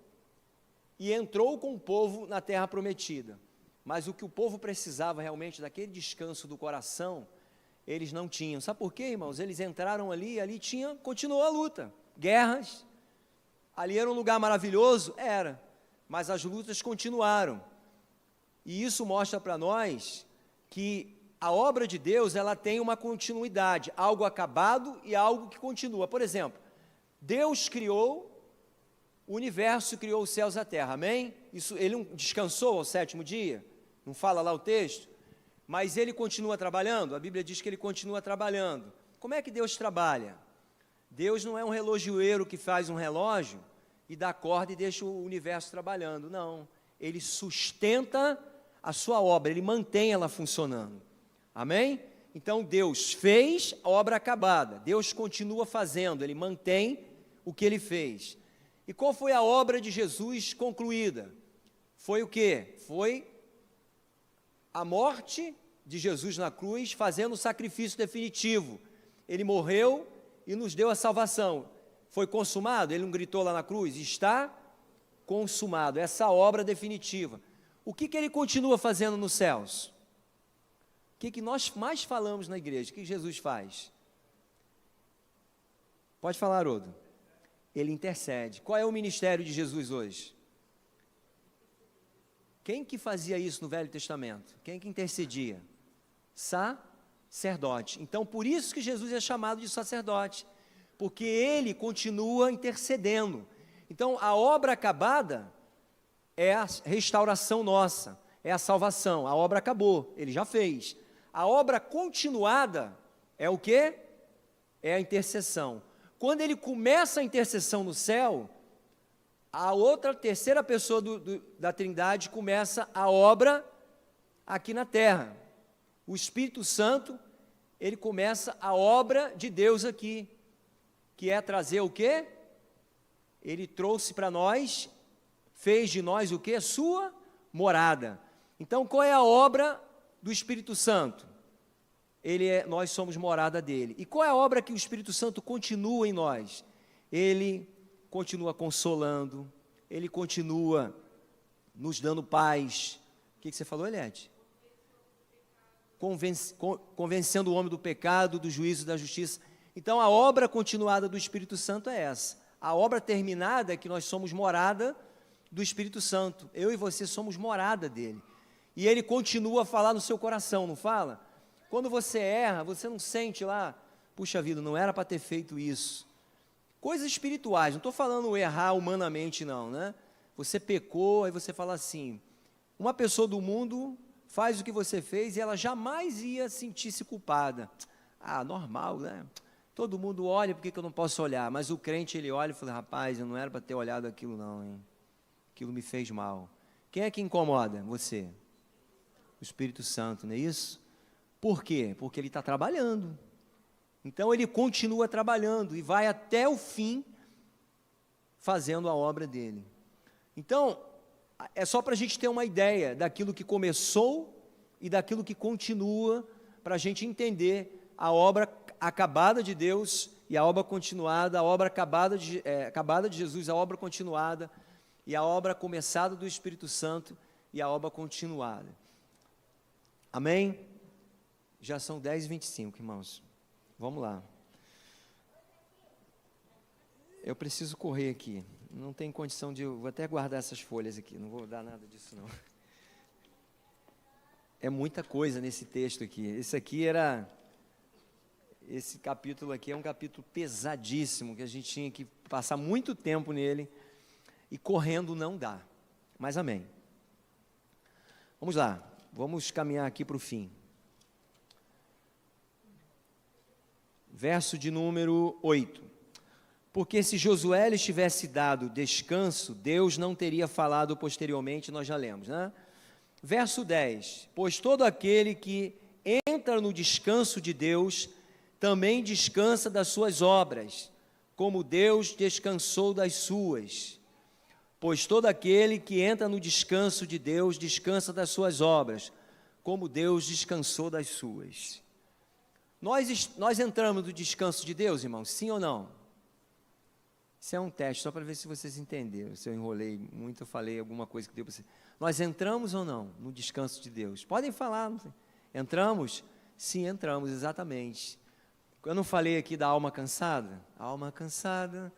e entrou com o povo na terra prometida. Mas o que o povo precisava realmente daquele descanso do coração, eles não tinham. Sabe por quê, irmãos? Eles entraram ali e ali continuou a luta, guerras. Ali era um lugar maravilhoso? Era, mas as lutas continuaram. E isso mostra para nós que a obra de Deus, ela tem uma continuidade, algo acabado e algo que continua. Por exemplo, Deus criou o universo, criou os céus e a terra, amém? Ele descansou ao sétimo dia? Não fala lá o texto? Mas ele continua trabalhando? A Bíblia diz que ele continua trabalhando. Como é que Deus trabalha? Deus não é um relojoeiro que faz um relógio e dá corda e deixa o universo trabalhando, não. Ele sustenta a sua obra, ele mantém ela funcionando, amém? Então Deus fez a obra acabada, Deus continua fazendo, ele mantém o que ele fez. E qual foi a obra de Jesus concluída? Foi o quê? Foi a morte de Jesus na cruz, fazendo o sacrifício definitivo. Ele morreu e nos deu a salvação. Foi consumado? Ele não gritou lá na cruz? Está consumado, essa obra definitiva. O que ele continua fazendo nos céus? O que nós mais falamos na igreja? O que Jesus faz? Pode falar, Haroldo. Ele intercede. Qual é o ministério de Jesus hoje? Quem que fazia isso no Velho Testamento? Quem que intercedia? Sacerdote. Então, por isso que Jesus é chamado de sacerdote, porque ele continua intercedendo. Então, a obra acabada é a restauração nossa, é a salvação. A obra acabou, ele já fez. A obra continuada é o quê? É a intercessão. Quando ele começa a intercessão no céu, a terceira pessoa da Trindade começa a obra aqui na terra. O Espírito Santo, ele começa a obra de Deus aqui, que é trazer o quê? Ele trouxe para nós, fez de nós o quê? Sua morada. Então, qual é a obra do Espírito Santo? Nós somos morada dele. E qual é a obra que o Espírito Santo continua em nós? Ele continua consolando, ele continua nos dando paz. O que você falou, Eliette? Convencendo o homem do pecado, do juízo e da justiça. Então, a obra continuada do Espírito Santo é essa. A obra terminada é que nós somos morada do Espírito Santo. Eu e você somos morada dele. E ele continua a falar no seu coração, não fala? Quando você erra, você não sente lá, puxa vida, não era para ter feito isso. Coisas espirituais, não estou falando errar humanamente não, né? Você pecou, aí você fala assim, uma pessoa do mundo faz o que você fez e ela jamais ia sentir-se culpada. Ah, normal, né? Todo mundo olha, por que eu não posso olhar? Mas o crente, ele olha e fala, rapaz, eu não era para ter olhado aquilo não, hein? Aquilo me fez mal. Quem é que incomoda você? O Espírito Santo, não é isso? Por quê? Porque ele está trabalhando. Então ele continua trabalhando e vai até o fim fazendo a obra dele. Então, é só para a gente ter uma ideia daquilo que começou e daquilo que continua, para a gente entender a obra acabada de Deus e a obra continuada, a obra acabada de Jesus, a obra continuada, e a obra começada do Espírito Santo e a obra continuada. Amém? Já são 10h25, irmãos. Vamos lá. Eu preciso correr aqui. Não tem condição de... vou até guardar essas folhas aqui. Não vou dar nada disso, não. É muita coisa nesse texto aqui. Esse capítulo aqui é um capítulo pesadíssimo, que a gente tinha que passar muito tempo nele, e correndo não dá. Mas amém. Vamos lá, vamos caminhar aqui para o fim. Verso de número 8. Porque se Josué lhes tivesse dado descanso, Deus não teria falado posteriormente, nós já lemos, né? Verso 10. Pois todo aquele que entra no descanso de Deus, também descansa das suas obras, como Deus descansou das suas. Pois todo aquele que entra no descanso de Deus, descansa das suas obras, como Deus descansou das suas. Nós entramos no descanso de Deus, irmãos, sim ou não? Isso é um teste, só para ver se vocês entenderam. Se eu enrolei muito, eu falei alguma coisa que deu para você. Nós entramos ou não no descanso de Deus? Podem falar, não sei. Entramos? Sim, entramos, exatamente. Eu não falei aqui da alma cansada? Alma cansada.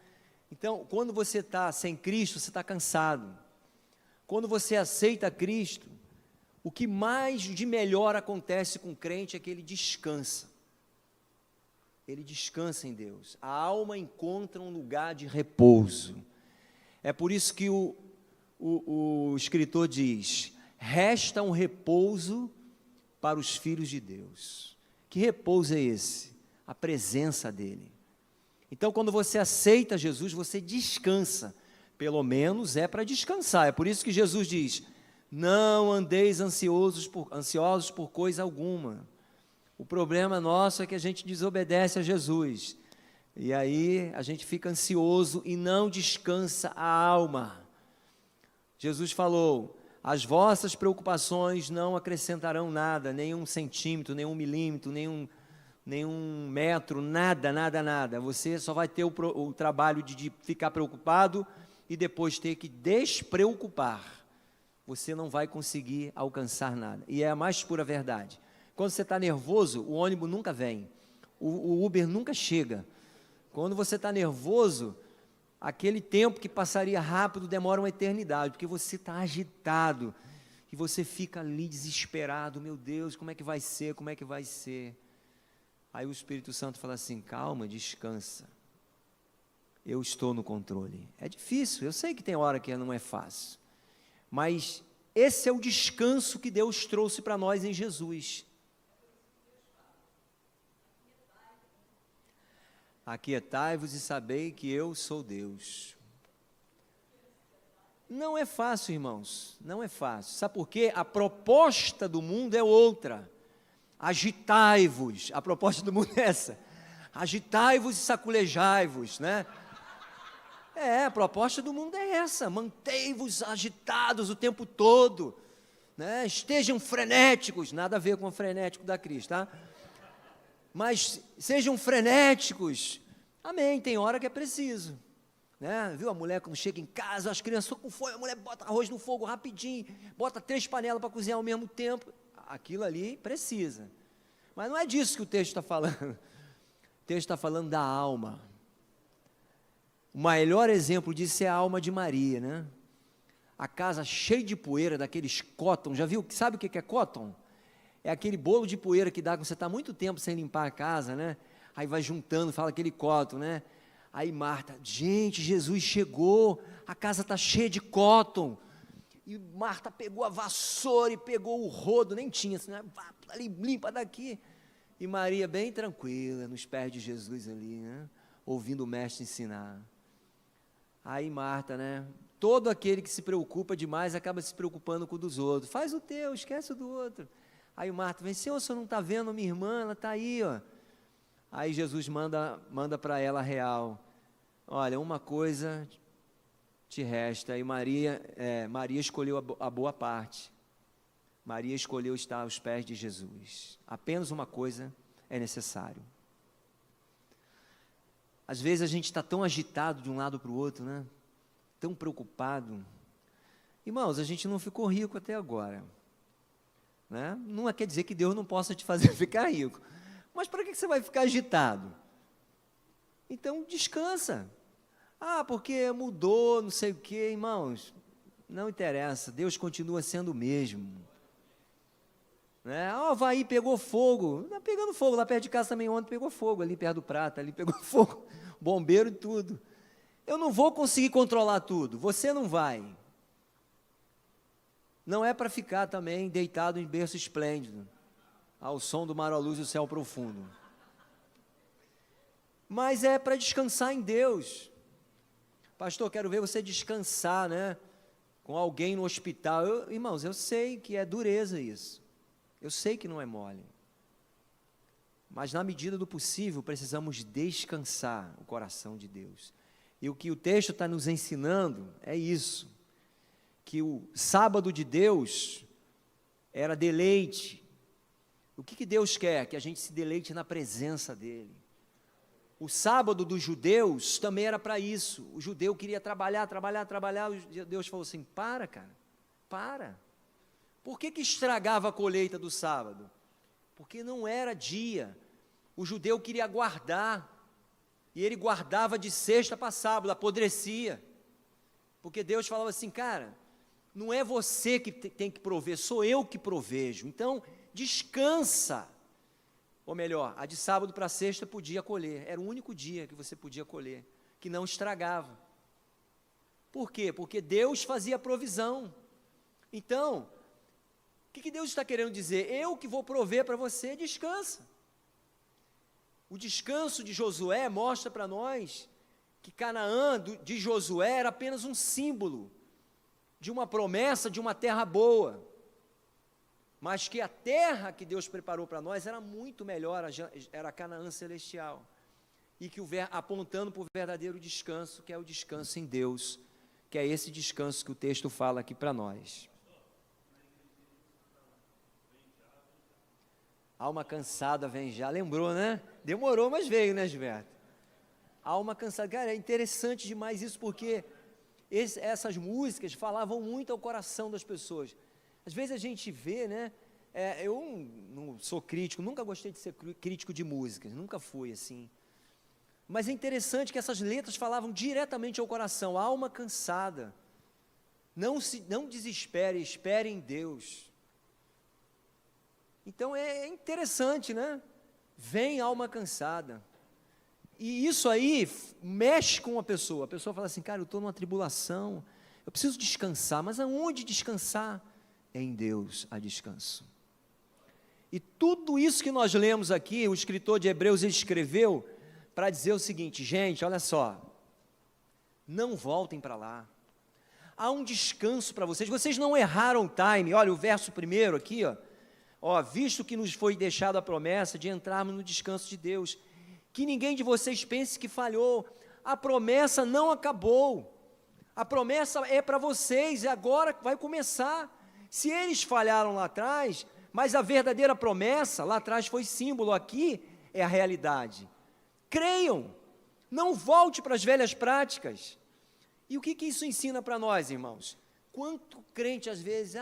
Então, quando você está sem Cristo, você está cansado. Quando você aceita Cristo, o que mais de melhor acontece com o crente é que ele descansa. Ele descansa em Deus. A alma encontra um lugar de repouso. É por isso que o escritor diz: resta um repouso para os filhos de Deus. Que repouso é esse? A presença dEle. Então, quando você aceita Jesus, você descansa. Pelo menos é para descansar. É por isso que Jesus diz: não andeis ansiosos por coisa alguma. O problema nosso é que a gente desobedece a Jesus. E aí a gente fica ansioso e não descansa a alma. Jesus falou: as vossas preocupações não acrescentarão nada, nem 1 centímetro, nem 1 milímetro, nem 1 metro, nada. Você só vai ter o trabalho de ficar preocupado e depois ter que despreocupar. Você não vai conseguir alcançar nada. E é a mais pura verdade. Quando você está nervoso, o ônibus nunca vem, o Uber nunca chega. Quando você está nervoso, aquele tempo que passaria rápido demora uma eternidade, porque você está agitado, e você fica ali desesperado: meu Deus, como é que vai ser, como é que vai ser? Aí o Espírito Santo fala assim: calma, descansa, eu estou no controle. É difícil, eu sei que tem hora que não é fácil, mas esse é o descanso que Deus trouxe para nós em Jesus. Aquietai-vos e sabei que eu sou Deus. Não é fácil, irmãos, não é fácil. Sabe por quê? A proposta do mundo é outra. Agitai-vos, a proposta do mundo é essa. Agitai-vos e saculejai-vos, né? A proposta do mundo é essa. Mantei-vos agitados o tempo todo, né? Estejam frenéticos, nada a ver com o frenético da Cristo, tá? Mas sejam frenéticos. Amém, tem hora que é preciso, né? Viu a mulher quando chega em casa, as crianças estão com fome, a mulher bota arroz no fogo rapidinho, bota 3 panelas para cozinhar ao mesmo tempo. Aquilo ali precisa. Mas não é disso que o texto está falando. O texto está falando da alma. O maior exemplo disso é a alma de Maria, né? A casa cheia de poeira, daqueles cotton, já viu? Sabe o que é cotton? É aquele bolo de poeira que dá quando você está muito tempo sem limpar a casa, né? Aí vai juntando, fala aquele cotton, né? Aí Marta: gente, Jesus chegou, a casa está cheia de cotton. E Marta pegou a vassoura e pegou o rodo, nem tinha, assim, né? Ali, limpa daqui. E Maria bem tranquila, nos pés de Jesus ali, né? Ouvindo o mestre ensinar. Aí Marta, né? Todo aquele que se preocupa demais acaba se preocupando com o dos outros. Faz o teu, esquece o do outro. Aí Marta vem: Senhor, o senhor não está vendo a minha irmã? Ela está aí, ó. Aí Jesus manda para ela real: olha, uma coisa te resta. E Maria escolheu a boa parte. Maria escolheu estar aos pés de Jesus. Apenas uma coisa é necessário. Às vezes a gente está tão agitado de um lado para o outro, né? Tão preocupado. Irmãos, a gente não ficou rico até agora, né? Não quer dizer que Deus não possa te fazer ficar rico. Mas para que você vai ficar agitado? Então descansa. Ah, porque mudou, não sei o quê, irmãos. Não interessa, Deus continua sendo o mesmo. né? O Havaí pegou fogo, tá pegando fogo, lá perto de casa também ontem pegou fogo, ali perto do Prata, ali pegou fogo, bombeiro e tudo. Eu não vou conseguir controlar tudo, você não vai. Não é para ficar também deitado em berço esplêndido, ao som do mar à luz e o céu profundo. Mas é para descansar em Deus. Pastor, quero ver você descansar, né? Com alguém no hospital. Irmãos, eu sei que é dureza isso. Eu sei que não é mole. Mas na medida do possível, precisamos descansar o coração de Deus. E o que o texto está nos ensinando é isso. Que o sábado de Deus era deleite. O que Deus quer? Que a gente se deleite na presença dEle. O sábado dos judeus também era para isso. O judeu queria trabalhar. Deus falou assim, para. Por que estragava a colheita do sábado? Porque não era dia. O judeu queria guardar. E ele guardava de sexta para sábado, apodrecia. Porque Deus falava assim, cara, não é você que tem que prover, sou eu que provejo. Então, descansa. Ou melhor, a de sábado para sexta podia colher. Era o único dia que você podia colher, que não estragava. Por quê? Porque Deus fazia provisão. Então, o que Deus está querendo dizer? Eu que vou prover para você, descansa. O descanso de Josué mostra para nós que Canaã de Josué era apenas um símbolo de uma promessa de uma terra boa, mas que a terra que Deus preparou para nós era muito melhor, era a Canaã celestial, e que apontando para o verdadeiro descanso, que é o descanso em Deus, que é esse descanso que o texto fala aqui para nós. Alma cansada vem já, lembrou, né? Demorou, mas veio, né, Gilberto? Alma cansada, cara, é interessante demais isso, porque essas músicas falavam muito ao coração das pessoas. Às vezes a gente vê, né? Eu não sou crítico, nunca gostei de ser crítico de músicas, nunca fui assim. Mas é interessante que essas letras falavam diretamente ao coração, alma cansada. Não desespere, espere em Deus. Então é interessante, né? Vem alma cansada. E isso aí mexe com a pessoa fala assim, cara, eu estou numa tribulação, eu preciso descansar, mas aonde descansar? Em Deus há descanso. E tudo isso que nós lemos aqui, o escritor de Hebreus ele escreveu para dizer o seguinte, gente, olha só, não voltem para lá, há um descanso para vocês não erraram o time. Olha o verso primeiro aqui, visto que nos foi deixada a promessa de entrarmos no descanso de Deus, que ninguém de vocês pense que falhou, a promessa não acabou, a promessa é para vocês, e agora vai começar. Se eles falharam lá atrás, mas a verdadeira promessa, lá atrás foi símbolo, aqui é a realidade. Creiam, não volte para as velhas práticas. E o que isso ensina para nós, irmãos? Quanto crente às vezes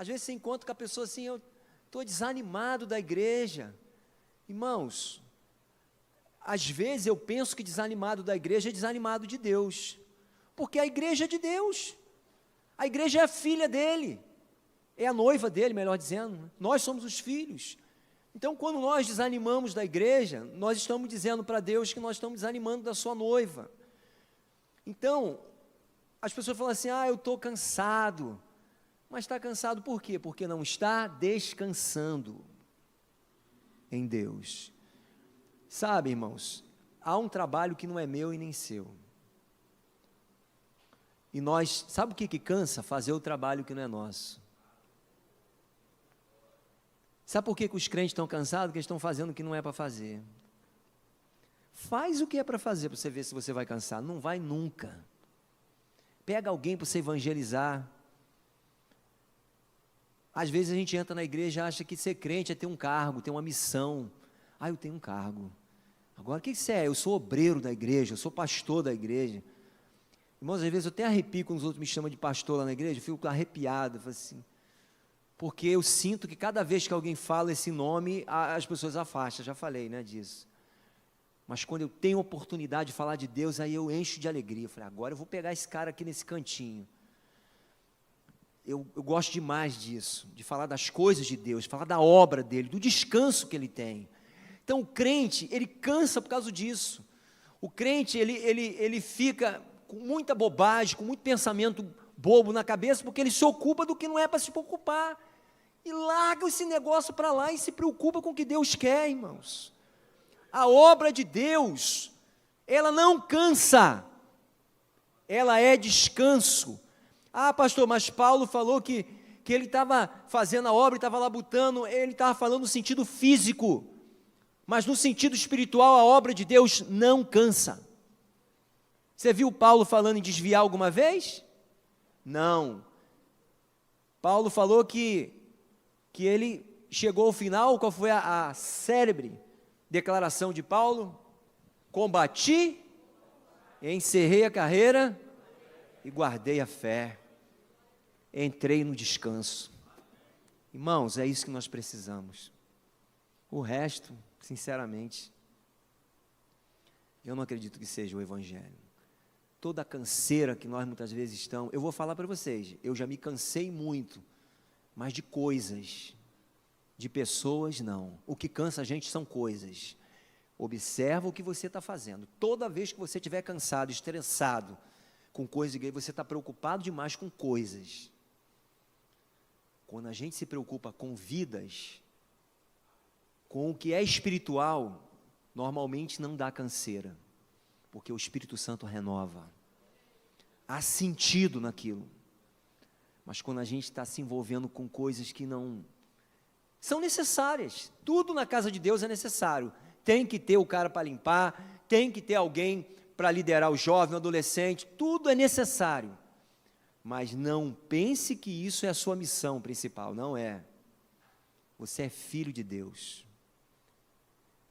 você encontra com a pessoa assim, eu estou desanimado da igreja. Irmãos, às vezes eu penso que desanimado da igreja é desanimado de Deus, porque a igreja é de Deus, a igreja é a filha dele, é a noiva dele, melhor dizendo, nós somos os filhos. Então, quando nós desanimamos da igreja, nós estamos dizendo para Deus que nós estamos desanimando da sua noiva. Então, as pessoas falam assim, eu estou cansado, mas está cansado por quê? Porque não está descansando em Deus. Sabe, irmãos, há um trabalho que não é meu e nem seu. E nós, sabe o que cansa? Fazer o trabalho que não é nosso. Sabe por que os crentes estão cansados? Porque eles estão fazendo o que não é para fazer. Faz o que é para fazer, para você ver se você vai cansar. Não vai nunca. Pega alguém para você evangelizar. Às vezes a gente entra na igreja e acha que ser crente é ter um cargo, ter uma missão. Eu tenho um cargo. Agora, o que você é? Eu sou obreiro da igreja, eu sou pastor da igreja. Irmãos, às vezes eu até arrepio quando os outros me chamam de pastor lá na igreja, eu fico arrepiado, assim, porque eu sinto que cada vez que alguém fala esse nome, as pessoas afastam, já falei, né, disso. Mas quando eu tenho oportunidade de falar de Deus, aí eu encho de alegria. Eu falei, agora eu vou pegar esse cara aqui nesse cantinho. eu gosto demais disso, de falar das coisas de Deus, falar da obra dele, do descanso que ele tem. Então o crente, ele cansa por causa disso. O crente, ele fica com muita bobagem, com muito pensamento bobo na cabeça, porque ele se ocupa do que não é para se preocupar. E larga esse negócio para lá e se preocupa com o que Deus quer, irmãos. A obra de Deus, ela não cansa, ela é descanso. Ah, pastor, mas Paulo falou que ele estava fazendo a obra, estava labutando, ele estava falando no sentido físico, mas no sentido espiritual, a obra de Deus não cansa. Você viu Paulo falando em desviar alguma vez? Não. Paulo falou que ele chegou ao final. Qual foi a célebre declaração de Paulo? Combati, encerrei a carreira e guardei a fé. Entrei no descanso. Irmãos, é isso que nós precisamos. O resto, sinceramente, eu não acredito que seja o Evangelho. Toda a canseira que nós muitas vezes estamos, eu vou falar para vocês, eu já me cansei muito, mas de coisas, de pessoas não. O que cansa a gente são coisas. Observa o que você está fazendo. Toda vez que você estiver cansado, estressado, com coisas que você está preocupado demais com coisas. Quando a gente se preocupa com vidas, com o que é espiritual, normalmente não dá canseira, porque o Espírito Santo renova. Há sentido naquilo. Mas quando a gente está se envolvendo com coisas que não são necessárias, tudo na casa de Deus é necessário. Tem que ter o cara para limpar, tem que ter alguém para liderar o jovem, o adolescente, tudo é necessário. Mas não pense que isso é a sua missão principal, não é. Você é filho de Deus.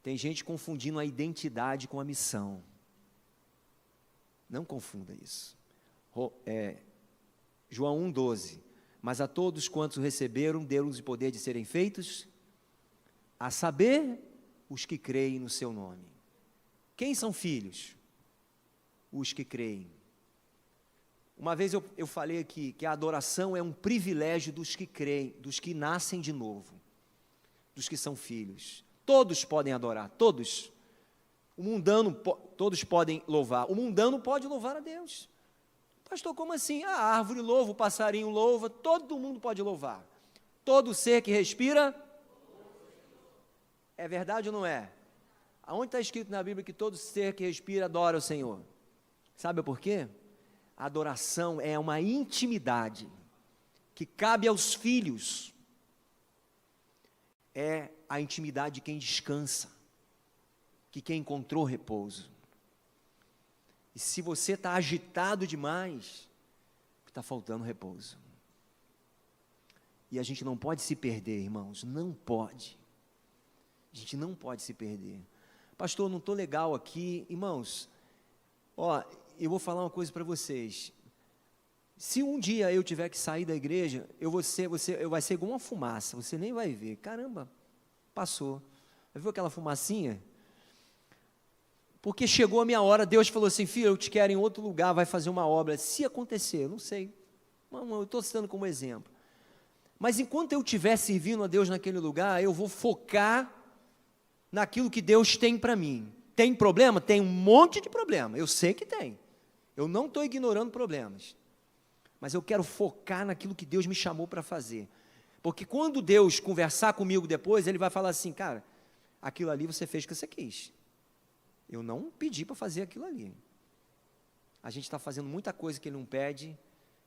Tem gente confundindo a identidade com a missão. Não confunda isso. João 1,12. Mas a todos quantos o receberam, deu-lhes o poder de serem feitos, a saber, os que creem no seu nome. Quem são filhos? Os que creem. Uma vez eu falei aqui que a adoração é um privilégio dos que creem, dos que nascem de novo, dos que são filhos. Todos podem adorar, todos. O mundano, todos podem louvar. O mundano pode louvar a Deus. Pastor, como assim? A árvore louva, o passarinho louva, todo mundo pode louvar. Todo ser que respira. É verdade ou não é? Aonde está escrito na Bíblia que todo ser que respira adora o Senhor? Sabe por quê? A adoração é uma intimidade que cabe aos filhos. É a intimidade de quem descansa, que quem encontrou repouso. E se você está agitado demais, está faltando repouso. E a gente não pode se perder, irmãos, não pode. A gente não pode se perder. Pastor, não estou legal aqui. Irmãos, eu vou falar uma coisa para vocês. Se um dia eu tiver que sair da igreja, vai ser igual uma fumaça, você nem vai ver. Caramba, passou. Viu aquela fumacinha? Porque chegou a minha hora, Deus falou assim, filho, eu te quero em outro lugar, vai fazer uma obra. Se acontecer, eu não sei. Eu estou citando como exemplo. Mas enquanto eu estiver servindo a Deus naquele lugar, eu vou focar naquilo que Deus tem para mim. Tem problema? Tem um monte de problema, eu sei que tem. Eu não estou ignorando problemas. Mas eu quero focar naquilo que Deus me chamou para fazer. Porque quando Deus conversar comigo depois, Ele vai falar assim, cara, aquilo ali você fez o que você quis. Eu não pedi para fazer aquilo ali. A gente está fazendo muita coisa que Ele não pede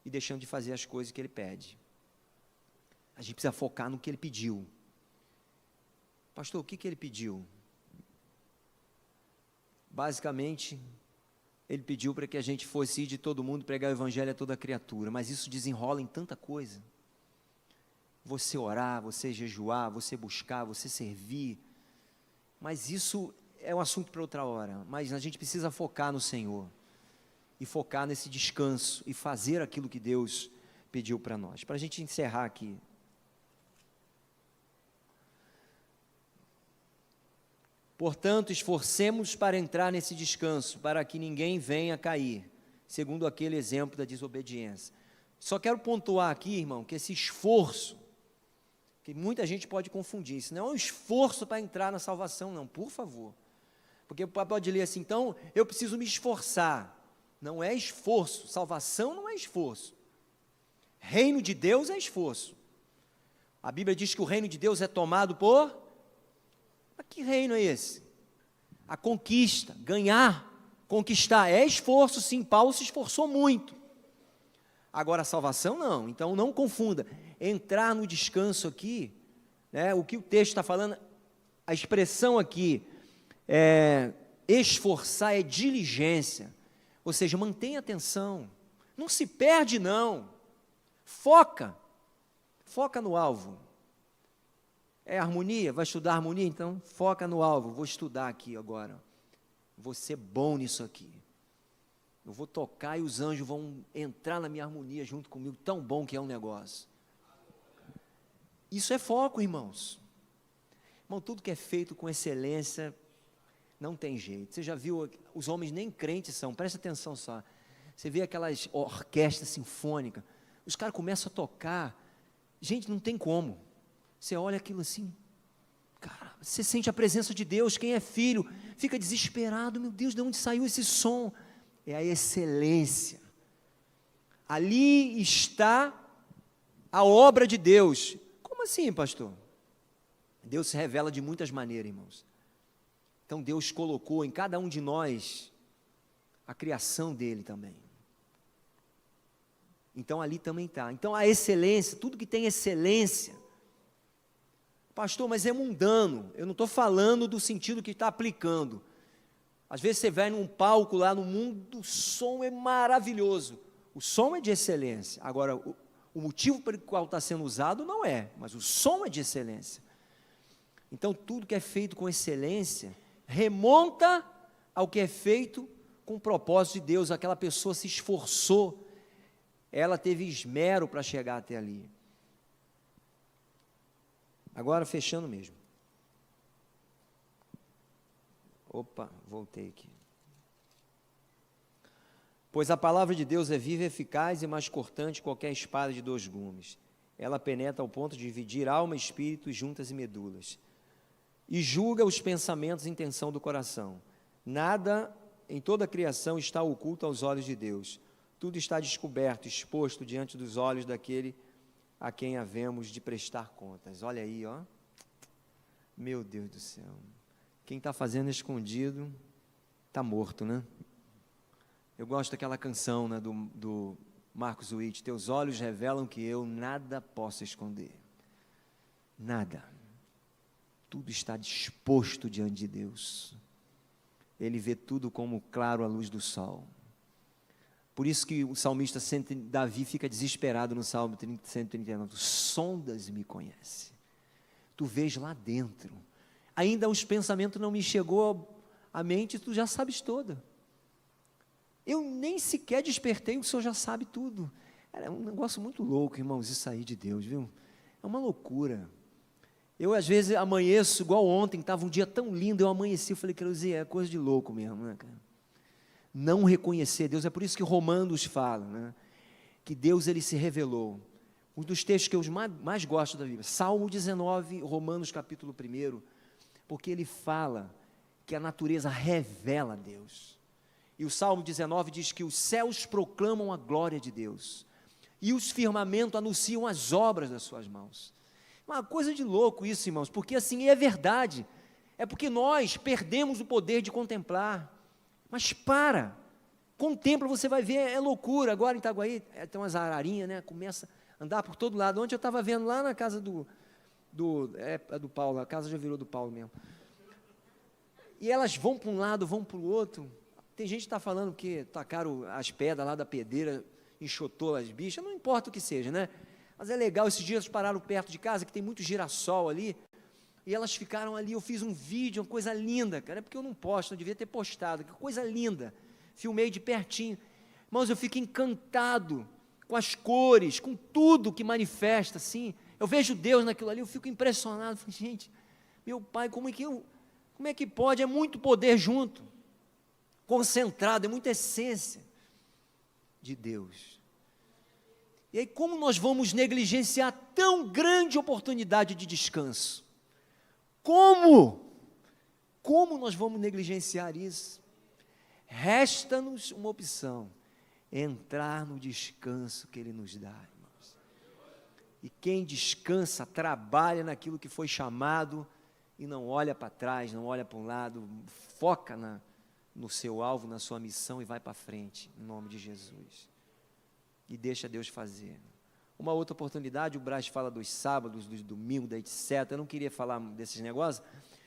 e deixando de fazer as coisas que Ele pede. A gente precisa focar no que Ele pediu. Pastor, o que Ele pediu? Basicamente, Ele pediu para que a gente fosse ir de todo mundo, pregar o Evangelho a toda criatura, mas isso desenrola em tanta coisa. Você orar, você jejuar, você buscar, você servir, mas isso é um assunto para outra hora. Mas a gente precisa focar no Senhor, e focar nesse descanso, e fazer aquilo que Deus pediu para nós. Para a gente encerrar aqui. Portanto, esforcemos para entrar nesse descanso, para que ninguém venha a cair, segundo aquele exemplo da desobediência. Só quero pontuar aqui, irmão, que esse esforço, que muita gente pode confundir, isso não é um esforço para entrar na salvação, não, por favor. Porque pode ler assim, então, eu preciso me esforçar. Não é esforço, salvação não é esforço. Reino de Deus é esforço. A Bíblia diz que o reino de Deus é tomado por... Mas que reino é esse? A conquista, ganhar, conquistar, é esforço sim, Paulo se esforçou muito. Agora a salvação não, então não confunda. Entrar no descanso aqui, né, o que o texto está falando, a expressão aqui, esforçar é diligência, ou seja, mantenha atenção, não se perde não, foca no alvo. É harmonia? Vai estudar harmonia? Então foca no alvo, vou estudar aqui agora, vou ser bom nisso aqui, eu vou tocar e os anjos vão entrar na minha harmonia junto comigo, tão bom que é um negócio. Isso é foco, irmãos. Irmão, tudo que é feito com excelência, não tem jeito. Você já viu, os homens nem crentes são, presta atenção só. Você vê aquelas orquestras sinfônicas, os caras começam a tocar, gente, não tem como. Você olha aquilo assim, cara, você sente a presença de Deus, quem é filho, fica desesperado, meu Deus, de onde saiu esse som? É a excelência. Ali está a obra de Deus. Como assim, pastor? Deus se revela de muitas maneiras, irmãos. Então Deus colocou em cada um de nós a criação dele também. Então ali também está. Então a excelência, tudo que tem excelência. Pastor, mas é mundano. Eu não estou falando do sentido que está aplicando. Às vezes você vai num palco lá no mundo, o som é maravilhoso. O som é de excelência. Agora, o motivo pelo qual está sendo usado não é, mas o som é de excelência. Então, tudo que é feito com excelência, remonta ao que é feito com o propósito de Deus. Aquela pessoa se esforçou, ela teve esmero para chegar até ali. Agora, fechando mesmo. Opa, voltei aqui. Pois a palavra de Deus é viva, eficaz e mais cortante que qualquer espada de 2 gumes. Ela penetra ao ponto de dividir alma, espírito, juntas e medulas. E julga os pensamentos e intenção do coração. Nada em toda a criação está oculto aos olhos de Deus. Tudo está descoberto, exposto diante dos olhos daquele a quem havemos de prestar contas. Olha aí, ó. Meu Deus do céu. Quem está fazendo escondido, está morto, né? Eu gosto daquela canção, né, do Marcos Witt, teus olhos revelam que eu nada posso esconder. Nada. Tudo está disposto diante de Deus. Ele vê tudo como claro à luz do sol. Por isso que o salmista Davi fica desesperado no Salmo 139. Tu sondas e me conhece. Tu vês lá dentro. Ainda os pensamentos não me chegou à mente, tu já sabes toda. Eu nem sequer despertei, o Senhor já sabe tudo. É um negócio muito louco, irmãos, isso aí de Deus, viu? É uma loucura. Eu, às vezes, amanheço, igual ontem, estava um dia tão lindo, eu amanheci, eu falei, Creuzinho, é coisa de louco mesmo, né, cara? Não reconhecer Deus, é por isso que Romanos fala, né? Que Deus, ele se revelou. Um dos textos que eu mais gosto da Bíblia, Salmo 19, Romanos capítulo 1, porque ele fala que a natureza revela a Deus. E o Salmo 19 diz que os céus proclamam a glória de Deus, e os firmamentos anunciam as obras das suas mãos. Uma coisa de louco isso, irmãos, porque assim é verdade, é porque nós perdemos o poder de contemplar, mas contempla, você vai ver, é loucura. Agora em Itaguaí, tem umas ararinhas, né, começa a andar por todo lado. Ontem eu estava vendo lá na casa do Paulo, a casa já virou do Paulo mesmo, e elas vão para um lado, vão para o outro. Tem gente que está falando que tacaram as pedras lá da pedreira, enxotou as bichas, não importa o que seja, né? Mas é legal, esses dias pararam perto de casa, que tem muito girassol ali, e elas ficaram ali, eu fiz um vídeo, uma coisa linda, cara, é porque eu não posto, eu devia ter postado, que coisa linda, filmei de pertinho. Irmãos, eu fico encantado com as cores, com tudo que manifesta, assim, eu vejo Deus naquilo ali, eu fico impressionado, falei, gente, meu Pai, como é que pode, é muito poder junto, concentrado, é muita essência de Deus. E aí, como nós vamos negligenciar tão grande oportunidade de descanso? Como? Como nós vamos negligenciar isso? Resta-nos uma opção: entrar no descanso que Ele nos dá, irmãos. E quem descansa, trabalha naquilo que foi chamado e não olha para trás, não olha para um lado, foca no seu alvo, na sua missão e vai para frente, em nome de Jesus. E deixa Deus fazer. Uma outra oportunidade, o Brás fala dos sábados, dos domingos, da etc. Eu não queria falar desses negócios,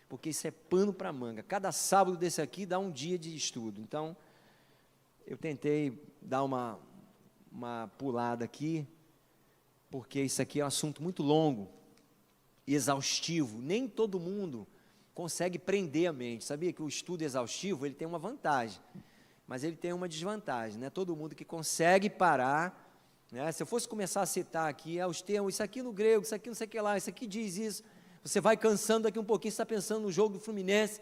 porque isso é pano para manga. Cada sábado desse aqui dá um dia de estudo. Então, eu tentei dar uma pulada aqui, porque isso aqui é um assunto muito longo e exaustivo. Nem todo mundo consegue prender a mente. Sabia que o estudo exaustivo, ele tem uma vantagem, mas ele tem uma desvantagem. Não é todo mundo que consegue parar, né? Se eu fosse começar a citar aqui, os termos, isso aqui no grego, isso aqui não sei o que lá, isso aqui diz isso, você vai cansando daqui um pouquinho, você está pensando no jogo do Fluminense,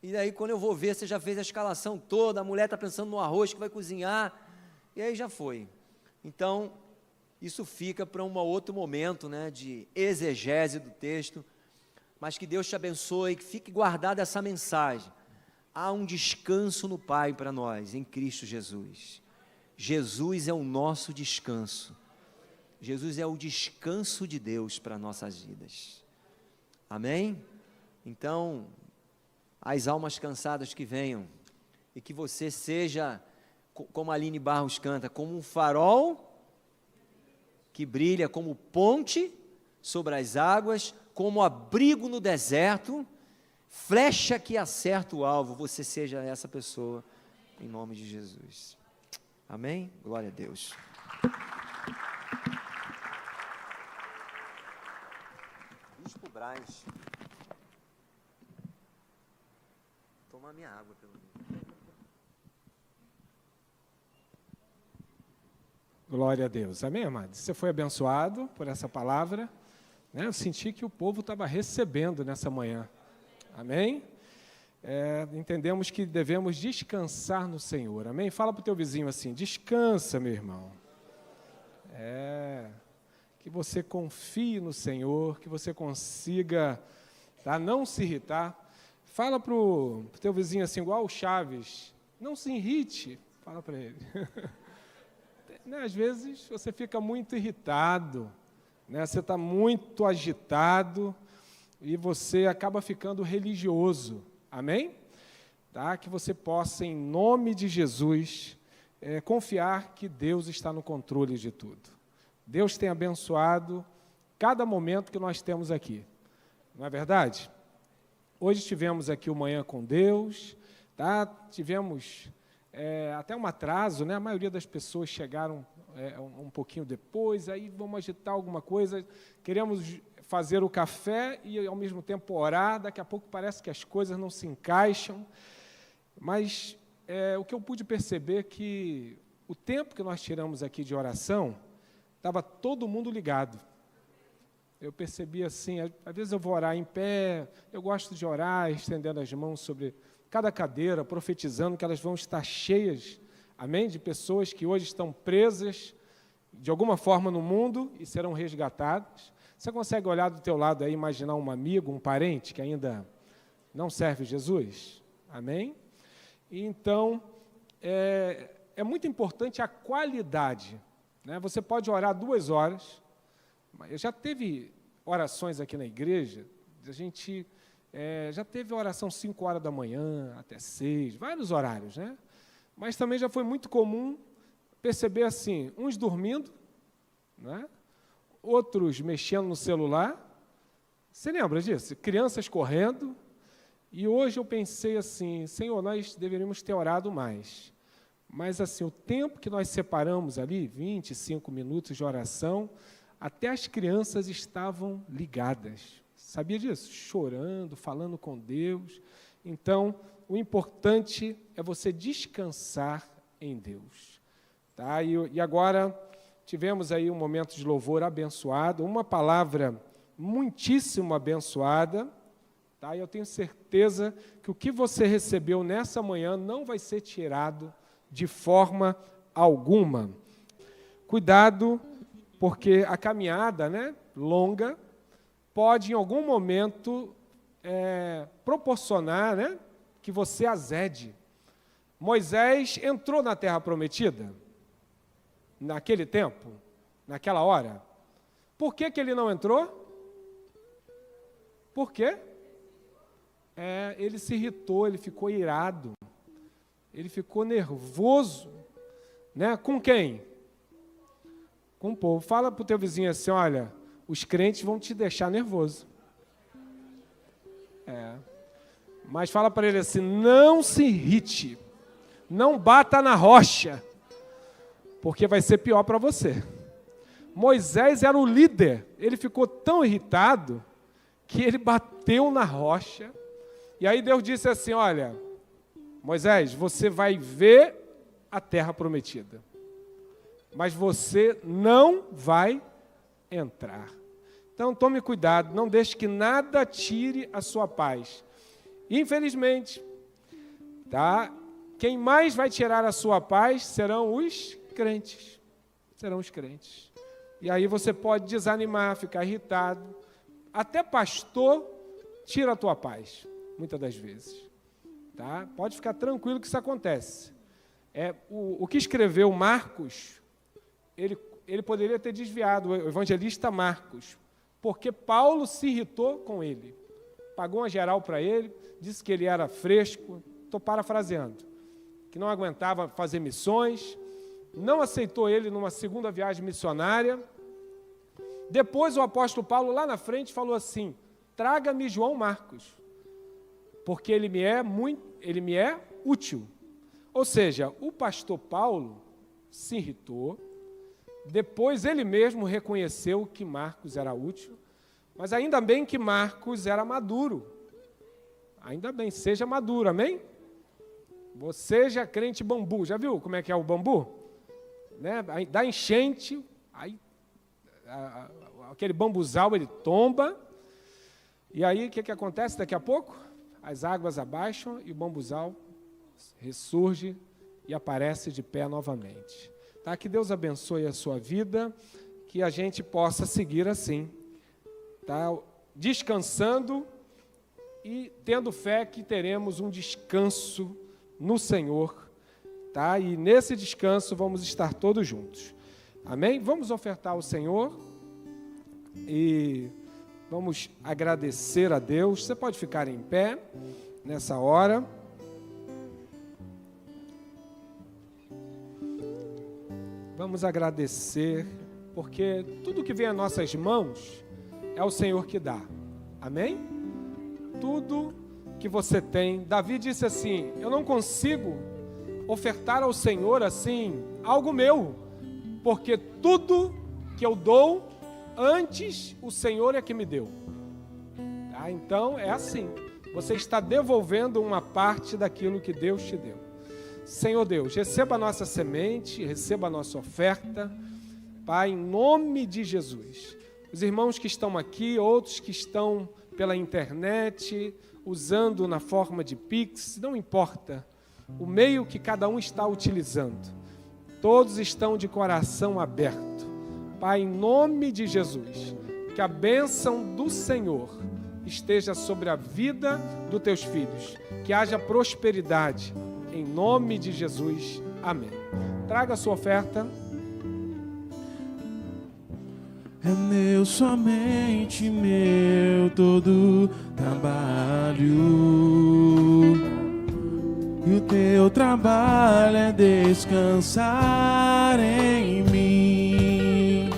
e daí quando eu vou ver, você já fez a escalação toda, a mulher está pensando no arroz que vai cozinhar, e aí já foi. Então, isso fica para um outro momento, né, de exegese do texto, mas que Deus te abençoe, que fique guardada essa mensagem. Há um descanso no Pai para nós, em Cristo Jesus. Jesus é o nosso descanso. Jesus é o descanso de Deus para nossas vidas. Amém? Então, as almas cansadas que venham, e que você seja, como a Aline Barros canta, como um farol que brilha, como ponte sobre as águas, como abrigo no deserto, flecha que acerta o alvo, você seja essa pessoa, em nome de Jesus. Amém? Glória a Deus. Bispo Braz. Tomar minha água, pelo menos. Glória a Deus. Amém, amados? Você foi abençoado por essa palavra, né? Eu senti que o povo estava recebendo nessa manhã. Amém? Entendemos que devemos descansar no Senhor. Amém? Fala para o teu vizinho assim: descansa, meu irmão. Que você confie no Senhor, que você consiga, tá, não se irritar. Fala para o teu vizinho assim, igual o Chaves: não se irrite. Fala para ele. Né, às vezes você fica muito irritado, né, você está muito agitado e você acaba ficando religioso. Amém? Tá? Que você possa, em nome de Jesus, confiar que Deus está no controle de tudo. Deus tem abençoado cada momento que nós temos aqui. Não é verdade? Hoje tivemos aqui o Manhã com Deus, tá? Tivemos até um atraso, né? A maioria das pessoas chegaram um pouquinho depois, aí vamos agitar alguma coisa, queremos fazer o café e, ao mesmo tempo, orar. Daqui a pouco parece que as coisas não se encaixam, mas o que eu pude perceber é que o tempo que nós tiramos aqui de oração, estava todo mundo ligado. Eu percebi assim, às vezes eu vou orar em pé, eu gosto de orar, estendendo as mãos sobre cada cadeira, profetizando que elas vão estar cheias, amém, de pessoas que hoje estão presas, de alguma forma, no mundo e serão resgatadas. Você consegue olhar do teu lado aí, imaginar um amigo, um parente que ainda não serve Jesus? Amém? E então, é muito importante a qualidade, né? Você pode orar 2 horas. Já teve orações aqui na igreja, a gente já teve oração 5 horas da manhã, até 6, vários horários, né? Mas também já foi muito comum perceber assim, uns dormindo, né? Outros mexendo no celular. Você lembra disso? Crianças correndo. E hoje eu pensei assim, Senhor, nós deveríamos ter orado mais. Mas assim, o tempo que nós separamos ali, 25 minutos de oração, até as crianças estavam ligadas. Sabia disso? Chorando, falando com Deus. Então, o importante é você descansar em Deus. Tá? E agora tivemos aí um momento de louvor abençoado, uma palavra muitíssimo abençoada. Tá? E eu tenho certeza que o que você recebeu nessa manhã não vai ser tirado de forma alguma. Cuidado porque a caminhada, né, longa, pode em algum momento proporcionar, né, que você azede. Moisés entrou na Terra Prometida, naquele tempo, naquela hora. Por que ele não entrou? Por quê? Ele se irritou, ele ficou irado, ele ficou nervoso, né? Com quem? Com o povo. Fala para o teu vizinho assim, olha, os crentes vão te deixar nervoso. Mas fala para ele assim, não se irrite, não bata na rocha, porque vai ser pior para você. Moisés era o líder, ele ficou tão irritado que ele bateu na rocha. E aí Deus disse assim, olha, Moisés, você vai ver a terra prometida, mas você não vai entrar. Então tome cuidado, não deixe que nada tire a sua paz. Infelizmente, tá? Quem mais vai tirar a sua paz serão os crentes. Serão os crentes. E aí você pode desanimar, ficar irritado. Até pastor tira a tua paz, muitas das vezes. Tá? Pode ficar tranquilo que isso acontece. O que escreveu Marcos, ele poderia ter desviado, o evangelista Marcos, porque Paulo se irritou com ele. Pagou uma geral para ele, disse que ele era fresco, estou parafraseando, que não aguentava fazer missões, não aceitou ele numa segunda viagem missionária. Depois o apóstolo Paulo, lá na frente, falou assim, traga-me João Marcos, porque ele me é útil. Ou seja, o pastor Paulo se irritou, depois ele mesmo reconheceu que Marcos era útil, mas ainda bem que Marcos era maduro. Ainda bem, seja maduro, amém? Você já crente bambu, já viu como é que é o bambu? Né? Aí dá enchente, aí aquele bambuzal ele tomba, e aí o que acontece daqui a pouco? As águas abaixam e o bambuzal ressurge e aparece de pé novamente. Tá? Que Deus abençoe a sua vida, que a gente possa seguir assim, tá? Descansando e tendo fé que teremos um descanso no Senhor, tá? E nesse descanso vamos estar todos juntos. Amém? Vamos ofertar ao Senhor e vamos agradecer a Deus. Você pode ficar em pé nessa hora. Vamos agradecer, porque tudo que vem às nossas mãos é o Senhor que dá. Amém? Tudo que você tem. Davi disse assim, eu não consigo ofertar ao Senhor assim, algo meu, porque tudo que eu dou, antes o Senhor é que me deu. Tá? Então é assim, você está devolvendo uma parte daquilo que Deus te deu. Senhor Deus, receba a nossa semente, receba a nossa oferta, Pai, em nome de Jesus. Os irmãos que estão aqui, outros que estão pela internet, usando na forma de Pix, não importa o meio que cada um está utilizando, todos estão de coração aberto. Pai, em nome de Jesus, que a bênção do Senhor esteja sobre a vida dos teus filhos, que haja prosperidade, em nome de Jesus, amém. Traga a sua oferta. É meu, somente meu, todo trabalho, e o teu trabalho é descansar em mim.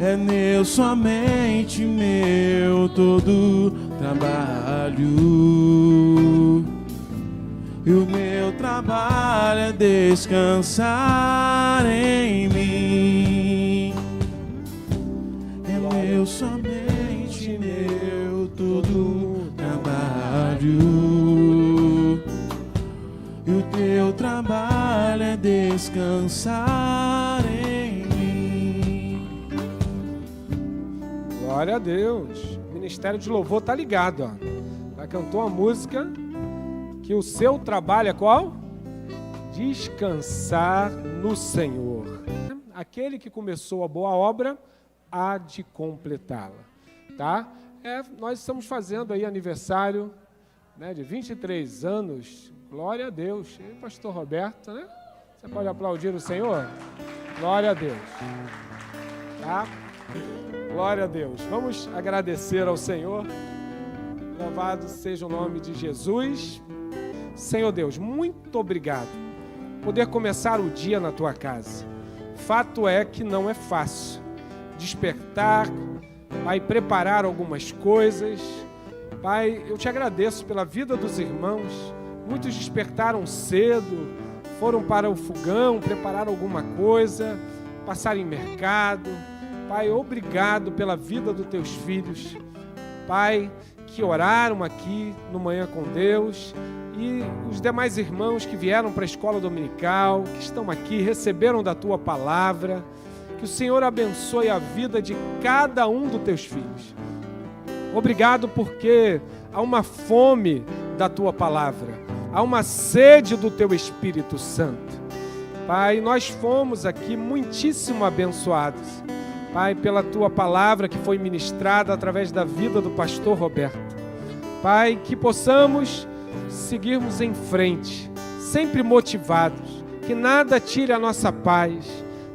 É meu, somente meu, todo trabalho, e o meu trabalho é descansar em mim. É meu, somente meu, todo trabalho, e o teu trabalho é descansar em mim. Glória a Deus. O Ministério de Louvor está ligado, ó. Já cantou a música que o seu trabalho é qual? Descansar no Senhor. aquele que começou a boa obra há de completá-la. Tá? Nós estamos fazendo aí aniversário, né, de 23 anos, glória a Deus. E pastor Roberto, né? Você pode aplaudir o Senhor? Glória a Deus. Tá? Glória a Deus. Vamos agradecer ao Senhor. Louvado seja o nome de Jesus. Senhor Deus, muito obrigado por poder começar o dia na tua casa. Fato é que não é fácil despertar, Pai, preparar algumas coisas. Pai, eu te agradeço pela vida dos irmãos. Muitos despertaram cedo, foram para o fogão, preparar alguma coisa, passar em mercado. Pai, obrigado pela vida dos teus filhos. Pai, que oraram aqui no Manhã com Deus, e os demais irmãos que vieram para a escola dominical, que estão aqui, receberam da tua palavra. Que o Senhor abençoe a vida de cada um dos teus filhos. Obrigado porque há uma fome da tua palavra, há uma sede do teu Espírito Santo. Pai, nós fomos aqui muitíssimo abençoados, Pai, pela tua palavra que foi ministrada através da vida do pastor Roberto. Pai, que possamos seguirmos em frente, sempre motivados, que nada tire a nossa paz,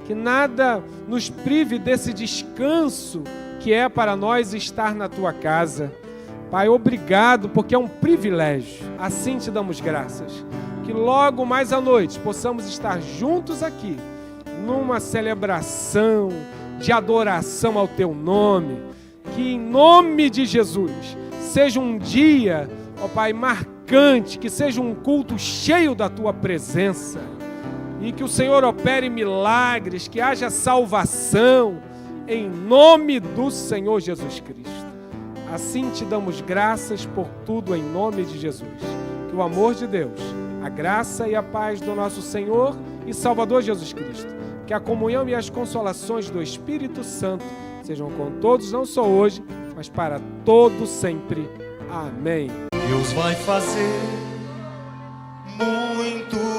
que nada nos prive desse descanso que é para nós estar na tua casa. Pai, obrigado, porque é um privilégio. Assim te damos graças. Que logo mais à noite possamos estar juntos aqui, numa celebração de adoração ao teu nome. Que em nome de Jesus seja um dia, ó Pai, marcante, que seja um culto cheio da tua presença. E que o Senhor opere milagres, que haja salvação, em nome do Senhor Jesus Cristo. Assim te damos graças por tudo, em nome de Jesus. Que o amor de Deus, a graça e a paz do nosso Senhor e Salvador Jesus Cristo, que a comunhão e as consolações do Espírito Santo sejam com todos, não só hoje, mas para todo sempre. Amém. Deus vai fazer muito